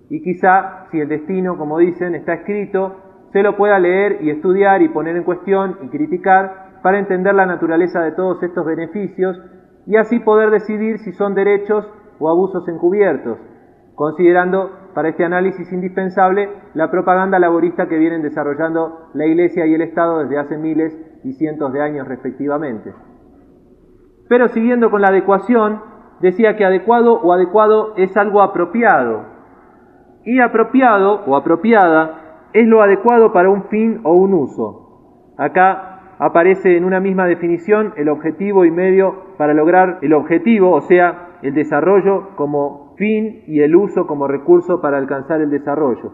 Y quizá, si el destino, como dicen, está escrito, se lo pueda leer y estudiar y poner en cuestión y criticar para entender la naturaleza de todos estos beneficios y así poder decidir si son derechos o abusos encubiertos, considerando para este análisis indispensable la propaganda laborista que vienen desarrollando la Iglesia y el Estado desde hace miles y cientos de años respectivamente. Pero siguiendo con la adecuación, decía que adecuado o adecuado es algo apropiado, y apropiado o apropiada es lo adecuado para un fin o un uso. Acá aparece en una misma definición el objetivo y medio para lograr el objetivo, o sea, el desarrollo como fin y el uso como recurso para alcanzar el desarrollo.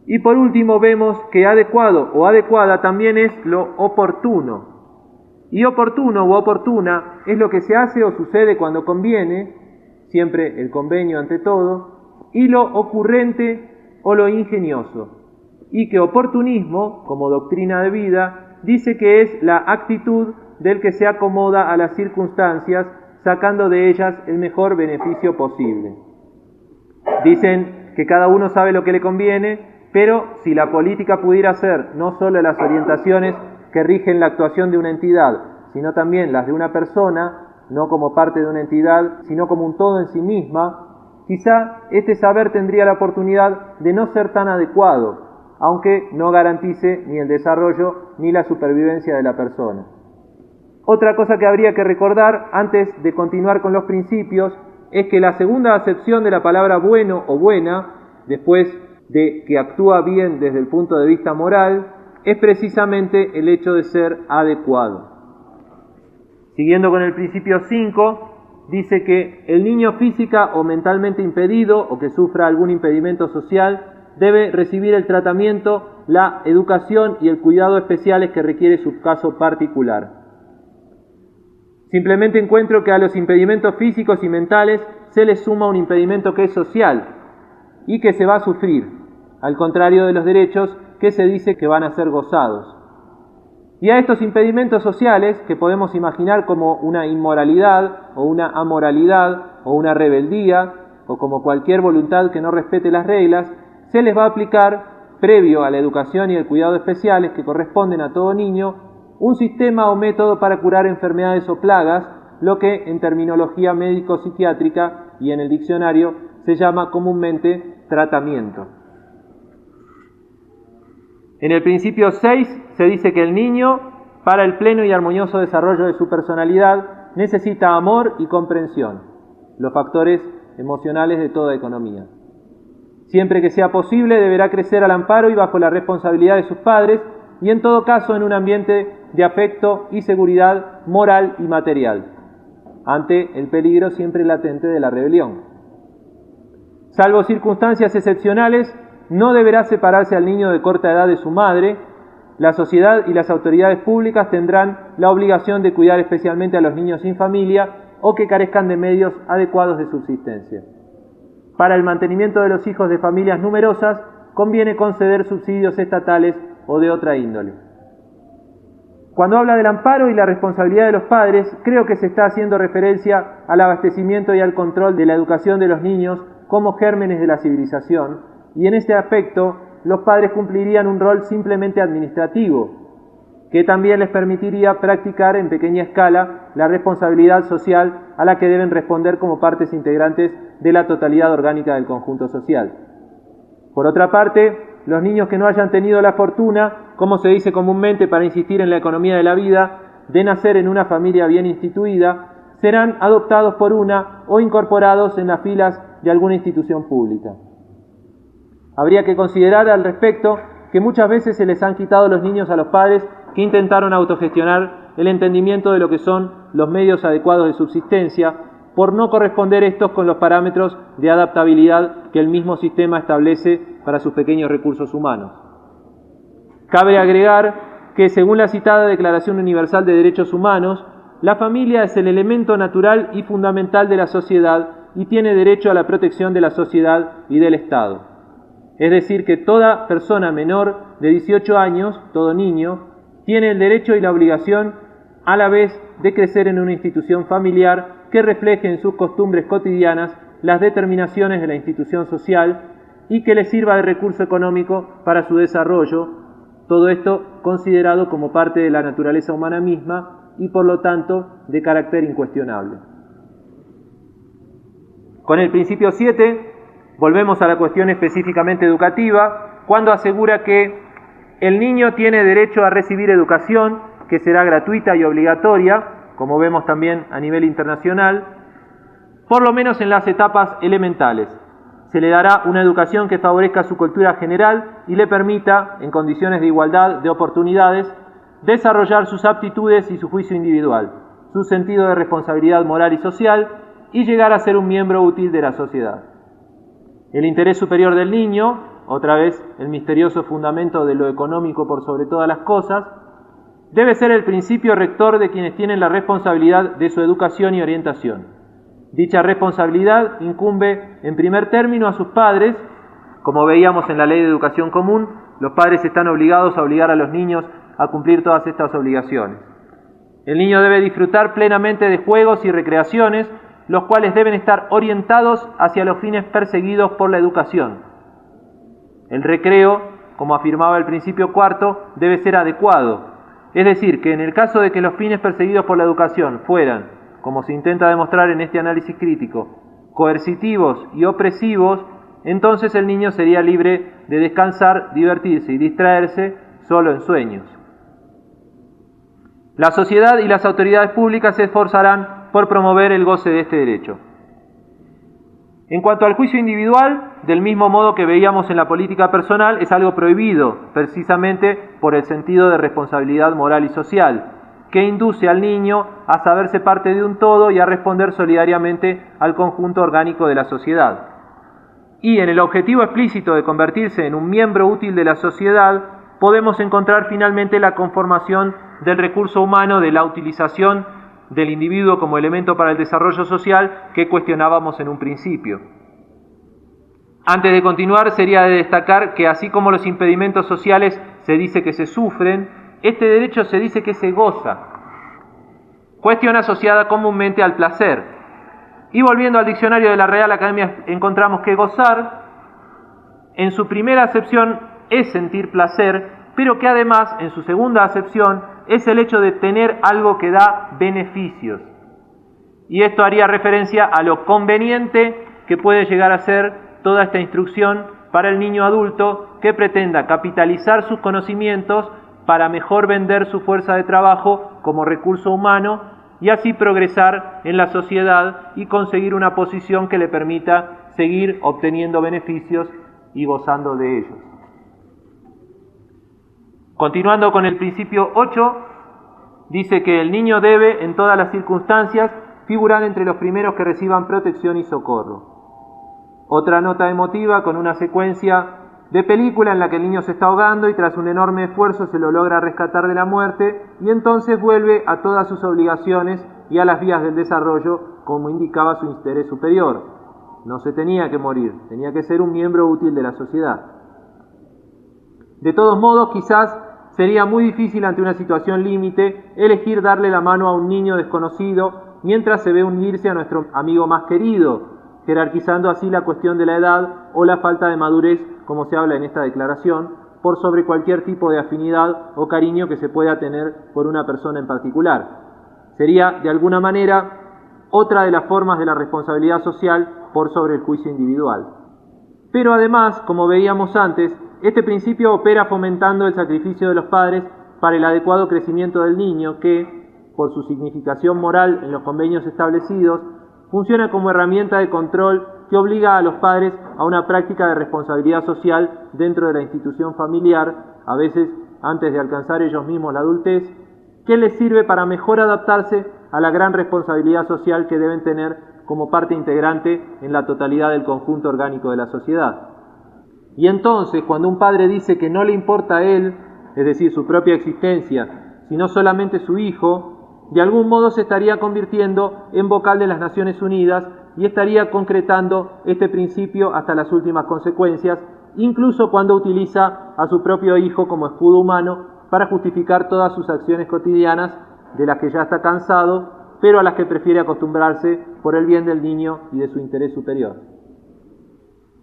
Y por último vemos que adecuado o adecuada también es lo oportuno. Y oportuno o oportuna es lo que se hace o sucede cuando conviene, siempre el convenio ante todo, y lo ocurrente o lo ingenioso. Y que oportunismo, como doctrina de vida, dice que es la actitud del que se acomoda a las circunstancias, sacando de ellas el mejor beneficio posible. Dicen que cada uno sabe lo que le conviene, pero si la política pudiera ser no solo las orientaciones que rigen la actuación de una entidad, sino también las de una persona, no como parte de una entidad, sino como un todo en sí misma, quizá este saber tendría la oportunidad de no ser tan adecuado, aunque no garantice ni el desarrollo ni la supervivencia de la persona. Otra cosa que habría que recordar antes de continuar con los principios es que la segunda acepción de la palabra bueno o buena, después de que actúa bien desde el punto de vista moral, es precisamente el hecho de ser adecuado. Siguiendo con el principio 5, dice que el niño física o mentalmente impedido o que sufra algún impedimento social debe recibir el tratamiento, la educación y el cuidado especiales que requiere su caso particular. Simplemente encuentro que a los impedimentos físicos y mentales se les suma un impedimento que es social y que se va a sufrir, al contrario de los derechos que se dice que van a ser gozados. Y a estos impedimentos sociales, que podemos imaginar como una inmoralidad o una amoralidad o una rebeldía o como cualquier voluntad que no respete las reglas, se les va a aplicar, previo a la educación y el cuidado especiales que corresponden a todo niño, un sistema o método para curar enfermedades o plagas, lo que en terminología médico-psiquiátrica y en el diccionario se llama comúnmente tratamiento. En el principio 6 se dice que el niño, para el pleno y armonioso desarrollo de su personalidad, necesita amor y comprensión, los factores emocionales de toda economía. Siempre que sea posible, deberá crecer al amparo y bajo la responsabilidad de sus padres, y en todo caso en un ambiente de afecto y seguridad moral y material, ante el peligro siempre latente de la rebelión. Salvo circunstancias excepcionales, no deberá separarse al niño de corta edad de su madre. La sociedad y las autoridades públicas tendrán la obligación de cuidar especialmente a los niños sin familia o que carezcan de medios adecuados de subsistencia. Para el mantenimiento de los hijos de familias numerosas, conviene conceder subsidios estatales o de otra índole. Cuando habla del amparo y la responsabilidad de los padres, creo que se está haciendo referencia al abastecimiento y al control de la educación de los niños como gérmenes de la civilización, y en este aspecto los padres cumplirían un rol simplemente administrativo, que también les permitiría practicar en pequeña escala la responsabilidad social a la que deben responder como partes integrantes de la totalidad orgánica del conjunto social. Por otra parte, los niños que no hayan tenido la fortuna, como se dice comúnmente para insistir en la economía de la vida, de nacer en una familia bien instituida, serán adoptados por una o incorporados en las filas de alguna institución pública. Habría que considerar al respecto que muchas veces se les han quitado los niños a los padres que intentaron autogestionar el entendimiento de lo que son los medios adecuados de subsistencia, por no corresponder estos con los parámetros de adaptabilidad que el mismo sistema establece para sus pequeños recursos humanos. Cabe agregar que, según la citada Declaración Universal de Derechos Humanos, la familia es el elemento natural y fundamental de la sociedad y tiene derecho a la protección de la sociedad y del Estado. Es decir, que toda persona menor de 18 años, todo niño, tiene el derecho y la obligación a la vez de crecer en una institución familiar que refleje en sus costumbres cotidianas las determinaciones de la institución social y que le sirva de recurso económico para su desarrollo, todo esto considerado como parte de la naturaleza humana misma y por lo tanto de carácter incuestionable. Con el principio 7 volvemos a la cuestión específicamente educativa, cuando asegura que el niño tiene derecho a recibir educación, que será gratuita y obligatoria, como vemos también a nivel internacional, por lo menos en las etapas elementales. Se le dará una educación que favorezca su cultura general y le permita, en condiciones de igualdad de oportunidades, desarrollar sus aptitudes y su juicio individual, su sentido de responsabilidad moral y social, y llegar a ser un miembro útil de la sociedad. El interés superior del niño, otra vez el misterioso fundamento de lo económico por sobre todas las cosas, debe ser el principio rector de quienes tienen la responsabilidad de su educación y orientación. Dicha responsabilidad incumbe en primer término a sus padres. Como veíamos en la Ley de Educación Común, los padres están obligados a obligar a los niños a cumplir todas estas obligaciones. El niño debe disfrutar plenamente de juegos y recreaciones, los cuales deben estar orientados hacia los fines perseguidos por la educación. El recreo, como afirmaba el principio cuarto, debe ser adecuado. Es decir, que en el caso de que los fines perseguidos por la educación fueran, como se intenta demostrar en este análisis crítico, coercitivos y opresivos, entonces el niño sería libre de descansar, divertirse y distraerse solo en sueños. La sociedad y las autoridades públicas se esforzarán por promover el goce de este derecho. En cuanto al juicio individual, del mismo modo que veíamos en la política personal, es algo prohibido, precisamente por el sentido de responsabilidad moral y social, que induce al niño a saberse parte de un todo y a responder solidariamente al conjunto orgánico de la sociedad. Y en el objetivo explícito de convertirse en un miembro útil de la sociedad, podemos encontrar finalmente la conformación del recurso humano, de la utilización del individuo como elemento para el desarrollo social que cuestionábamos en un principio. Antes de continuar, sería de destacar que así como los impedimentos sociales se dice que se sufren, este derecho se dice que se goza, cuestión asociada comúnmente al placer. Y volviendo al diccionario de la Real Academia, encontramos que gozar, en su primera acepción, es sentir placer, pero que además, en su segunda acepción, es el hecho de tener algo que da beneficios. Y esto haría referencia a lo conveniente que puede llegar a ser toda esta instrucción para el niño adulto que pretenda capitalizar sus conocimientos para mejor vender su fuerza de trabajo como recurso humano y así progresar en la sociedad y conseguir una posición que le permita seguir obteniendo beneficios y gozando de ellos. Continuando con el principio 8, dice que el niño debe, en todas las circunstancias, figurar entre los primeros que reciban protección y socorro. Otra nota emotiva con una secuencia de película en la que el niño se está ahogando y tras un enorme esfuerzo se lo logra rescatar de la muerte y entonces vuelve a todas sus obligaciones y a las vías del desarrollo como indicaba su interés superior. No se tenía que morir, tenía que ser un miembro útil de la sociedad. De todos modos, quizás sería muy difícil ante una situación límite elegir darle la mano a un niño desconocido mientras se ve unirse a nuestro amigo más querido, jerarquizando así la cuestión de la edad o la falta de madurez, como se habla en esta declaración, por sobre cualquier tipo de afinidad o cariño que se pueda tener por una persona en particular. Sería, de alguna manera, otra de las formas de la responsabilidad social por sobre el juicio individual. Pero además, como veíamos antes, este principio opera fomentando el sacrificio de los padres para el adecuado crecimiento del niño que, por su significación moral en los convenios establecidos, funciona como herramienta de control que obliga a los padres a una práctica de responsabilidad social dentro de la institución familiar, a veces antes de alcanzar ellos mismos la adultez, que les sirve para mejor adaptarse a la gran responsabilidad social que deben tener como parte integrante en la totalidad del conjunto orgánico de la sociedad. Y entonces, cuando un padre dice que no le importa a él, es decir, su propia existencia, sino solamente su hijo, de algún modo se estaría convirtiendo en vocal de las Naciones Unidas y estaría concretando este principio hasta las últimas consecuencias, incluso cuando utiliza a su propio hijo como escudo humano para justificar todas sus acciones cotidianas de las que ya está cansado, pero a las que prefiere acostumbrarse por el bien del niño y de su interés superior.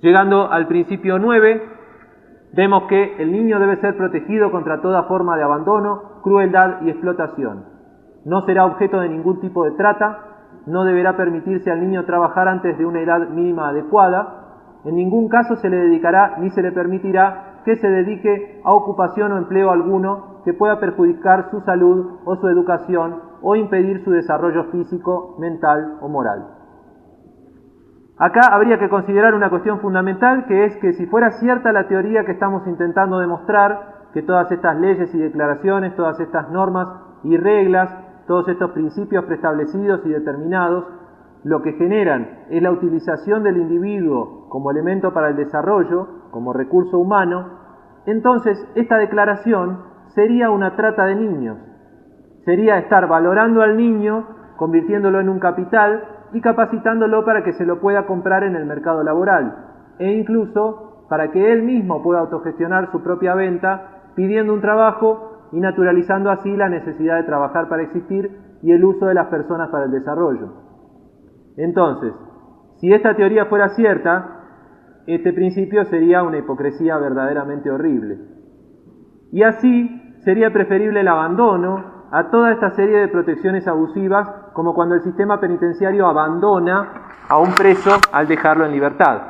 Llegando al principio 9, vemos que el niño debe ser protegido contra toda forma de abandono, crueldad y explotación. No será objeto de ningún tipo de trata, no deberá permitirse al niño trabajar antes de una edad mínima adecuada, en ningún caso se le dedicará ni se le permitirá que se dedique a ocupación o empleo alguno que pueda perjudicar su salud o su educación o impedir su desarrollo físico, mental o moral. Acá habría que considerar una cuestión fundamental, que es que si fuera cierta la teoría que estamos intentando demostrar, que todas estas leyes y declaraciones, todas estas normas y reglas, todos estos principios preestablecidos y determinados, lo que generan es la utilización del individuo como elemento para el desarrollo, como recurso humano, entonces esta declaración sería una trata de niños. Sería estar valorando al niño, convirtiéndolo en un capital y capacitándolo para que se lo pueda comprar en el mercado laboral, e incluso para que él mismo pueda autogestionar su propia venta, pidiendo un trabajo y naturalizando así la necesidad de trabajar para existir y el uso de las personas para el desarrollo. Entonces, si esta teoría fuera cierta, este principio sería una hipocresía verdaderamente horrible. Y así sería preferible el abandono a toda esta serie de protecciones abusivas, como cuando el sistema penitenciario abandona a un preso al dejarlo en libertad.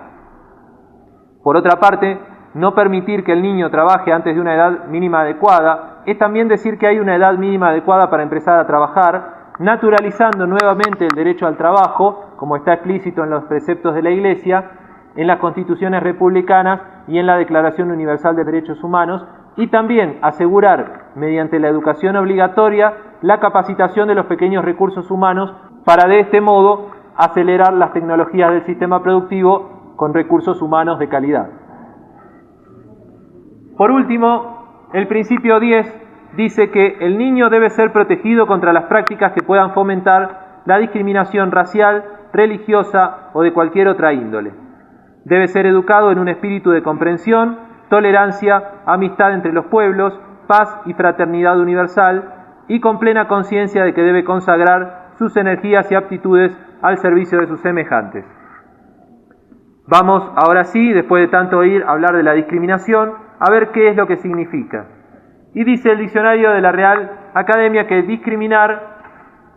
Por otra parte, no permitir que el niño trabaje antes de una edad mínima adecuada es también decir que hay una edad mínima adecuada para empezar a trabajar, naturalizando nuevamente el derecho al trabajo, como está explícito en los preceptos de la Iglesia, en las constituciones republicanas y en la Declaración Universal de Derechos Humanos, y también asegurar, mediante la educación obligatoria, la capacitación de los pequeños recursos humanos para de este modo acelerar las tecnologías del sistema productivo con recursos humanos de calidad. Por último, el principio 10 dice que el niño debe ser protegido contra las prácticas que puedan fomentar la discriminación racial, religiosa o de cualquier otra índole. Debe ser educado en un espíritu de comprensión, tolerancia, amistad entre los pueblos, paz y fraternidad universal, y con plena conciencia de que debe consagrar sus energías y aptitudes al servicio de sus semejantes. Vamos ahora sí, después de tanto oír hablar de la discriminación, a ver qué es lo que significa. Y dice el diccionario de la Real Academia que discriminar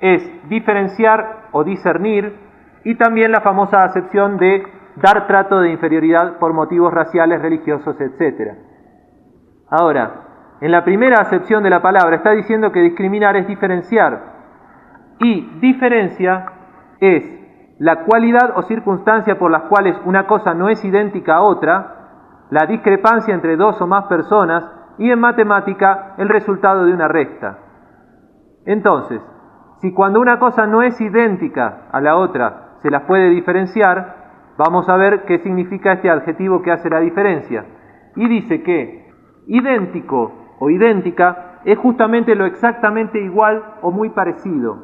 es diferenciar o discernir, y también la famosa acepción de dar trato de inferioridad por motivos raciales, religiosos, etc. Ahora, en la primera acepción de la palabra está diciendo que discriminar es diferenciar, y diferencia es la cualidad o circunstancia por las cuales una cosa no es idéntica a otra, la discrepancia entre dos o más personas, y en matemática el resultado de una resta. Entonces, si cuando una cosa no es idéntica a la otra se las puede diferenciar, vamos a ver qué significa este adjetivo que hace la diferencia. Y dice que idéntico o idéntica es justamente lo exactamente igual o muy parecido.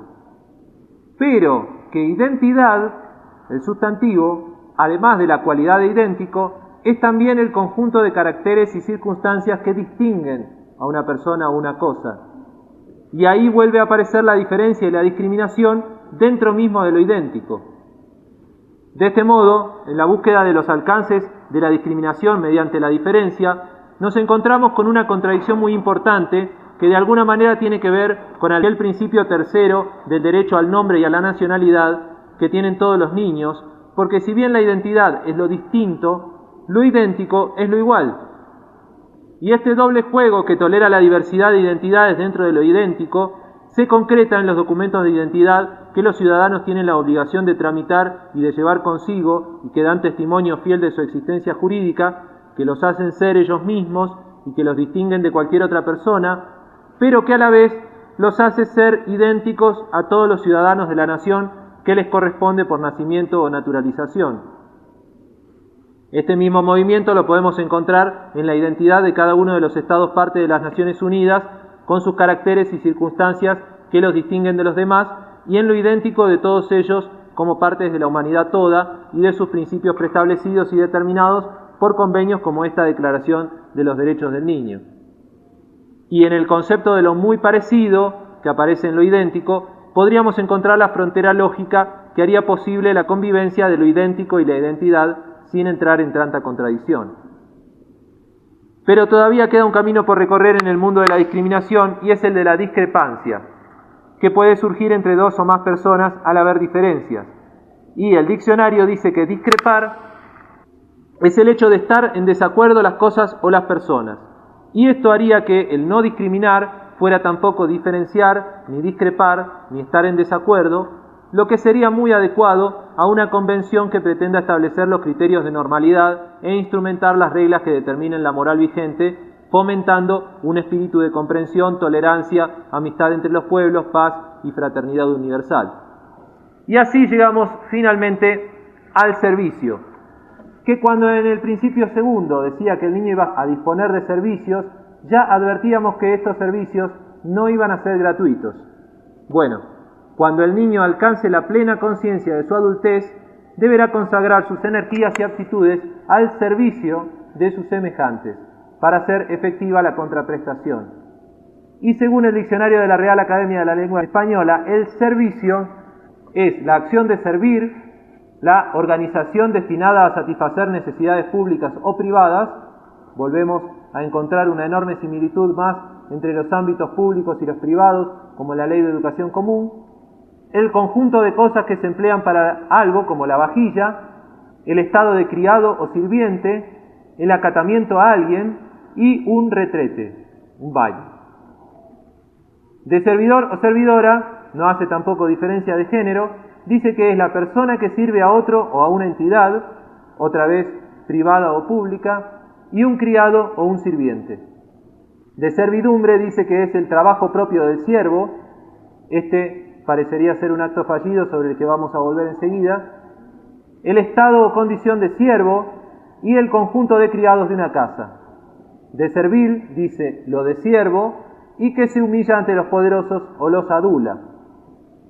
Pero que identidad, el sustantivo, además de la cualidad de idéntico, es también el conjunto de caracteres y circunstancias que distinguen a una persona o una cosa. Y ahí vuelve a aparecer la diferencia y la discriminación dentro mismo de lo idéntico. De este modo, en la búsqueda de los alcances de la discriminación mediante la diferencia, nos encontramos con una contradicción muy importante que de alguna manera tiene que ver con aquel principio tercero del derecho al nombre y a la nacionalidad que tienen todos los niños, porque si bien la identidad es lo distinto, lo idéntico es lo igual. Y este doble juego que tolera la diversidad de identidades dentro de lo idéntico se concreta en los documentos de identidad que los ciudadanos tienen la obligación de tramitar y de llevar consigo y que dan testimonio fiel de su existencia jurídica, que los hacen ser ellos mismos y que los distinguen de cualquier otra persona, pero que a la vez los hace ser idénticos a todos los ciudadanos de la nación que les corresponde por nacimiento o naturalización. Este mismo movimiento lo podemos encontrar en la identidad de cada uno de los estados parte de las Naciones Unidas, con sus caracteres y circunstancias que los distinguen de los demás, y en lo idéntico de todos ellos como partes de la humanidad toda y de sus principios preestablecidos y determinados por convenios como esta Declaración de los Derechos del Niño. Y en el concepto de lo muy parecido, que aparece en lo idéntico, podríamos encontrar la frontera lógica que haría posible la convivencia de lo idéntico y la identidad sin entrar en tanta contradicción. Pero todavía queda un camino por recorrer en el mundo de la discriminación, y es el de la discrepancia, que puede surgir entre dos o más personas al haber diferencias. Y el diccionario dice que discrepar es el hecho de estar en desacuerdo las cosas o las personas. Y esto haría que el no discriminar fuera tampoco diferenciar, ni discrepar, ni estar en desacuerdo, lo que sería muy adecuado a una convención que pretenda establecer los criterios de normalidad e instrumentar las reglas que determinen la moral vigente, fomentando un espíritu de comprensión, tolerancia, amistad entre los pueblos, paz y fraternidad universal. Y así llegamos finalmente al servicio, que cuando en el principio segundo decía que el niño iba a disponer de servicios, ya advertíamos que estos servicios no iban a ser gratuitos. Bueno, cuando el niño alcance la plena conciencia de su adultez, deberá consagrar sus energías y aptitudes al servicio de sus semejantes, para hacer efectiva la contraprestación. Y según el diccionario de la Real Academia de la Lengua Española, el servicio es la acción de servir, la organización destinada a satisfacer necesidades públicas o privadas. Volvemos a encontrar una enorme similitud más entre los ámbitos públicos y los privados, como la Ley de Educación Común. El conjunto de cosas que se emplean para algo, como la vajilla, el estado de criado o sirviente, el acatamiento a alguien y un retrete, un baño. De servidor o servidora, no hace tampoco diferencia de género, dice que es la persona que sirve a otro o a una entidad, otra vez privada o pública, y un criado o un sirviente. De servidumbre dice que es el trabajo propio del siervo, parecería ser un acto fallido sobre el que vamos a volver enseguida, el estado o condición de siervo y el conjunto de criados de una casa. De servil dice lo de siervo y que se humilla ante los poderosos o los adula.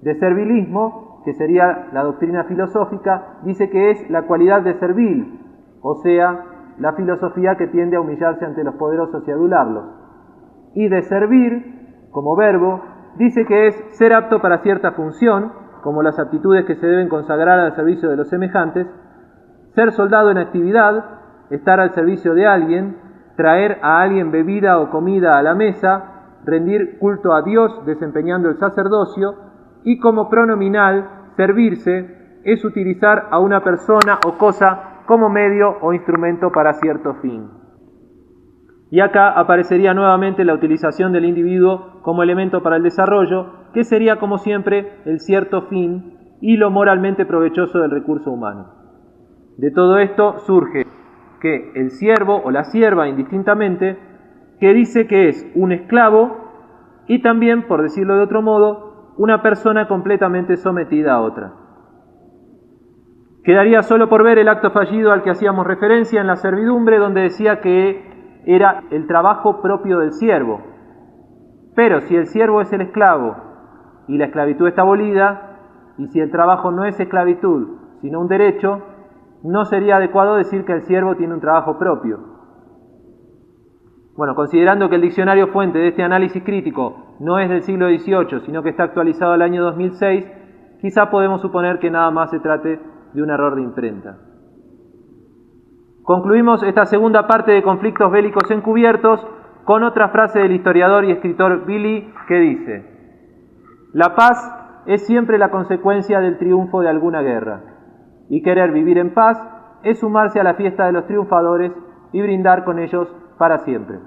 De servilismo, que sería la doctrina filosófica, dice que es la cualidad de servil, o sea, la filosofía que tiende a humillarse ante los poderosos y adularlos. Y de servir, como verbo, dice que es ser apto para cierta función, como las aptitudes que se deben consagrar al servicio de los semejantes, ser soldado en actividad, estar al servicio de alguien, traer a alguien bebida o comida a la mesa, rendir culto a Dios desempeñando el sacerdocio, y como pronominal, servirse es utilizar a una persona o cosa como medio o instrumento para cierto fin. Y acá aparecería nuevamente la utilización del individuo como elemento para el desarrollo, que sería como siempre el cierto fin y lo moralmente provechoso del recurso humano. De todo esto surge que el siervo o la sierva indistintamente, que dice que es un esclavo y también, por decirlo de otro modo, una persona completamente sometida a otra. Quedaría solo por ver el acto fallido al que hacíamos referencia en la servidumbre, donde decía que era el trabajo propio del siervo. Pero si el siervo es el esclavo y la esclavitud está abolida, y si el trabajo no es esclavitud, sino un derecho, no sería adecuado decir que el siervo tiene un trabajo propio. Bueno, considerando que el diccionario fuente de este análisis crítico no es del siglo XVIII, sino que está actualizado al año 2006, quizá podemos suponer que nada más se trate de un error de imprenta. Concluimos esta segunda parte de conflictos bélicos encubiertos con otra frase del historiador y escritor Billy que dice: la paz es siempre la consecuencia del triunfo de alguna guerra, y querer vivir en paz es sumarse a la fiesta de los triunfadores y brindar con ellos para siempre.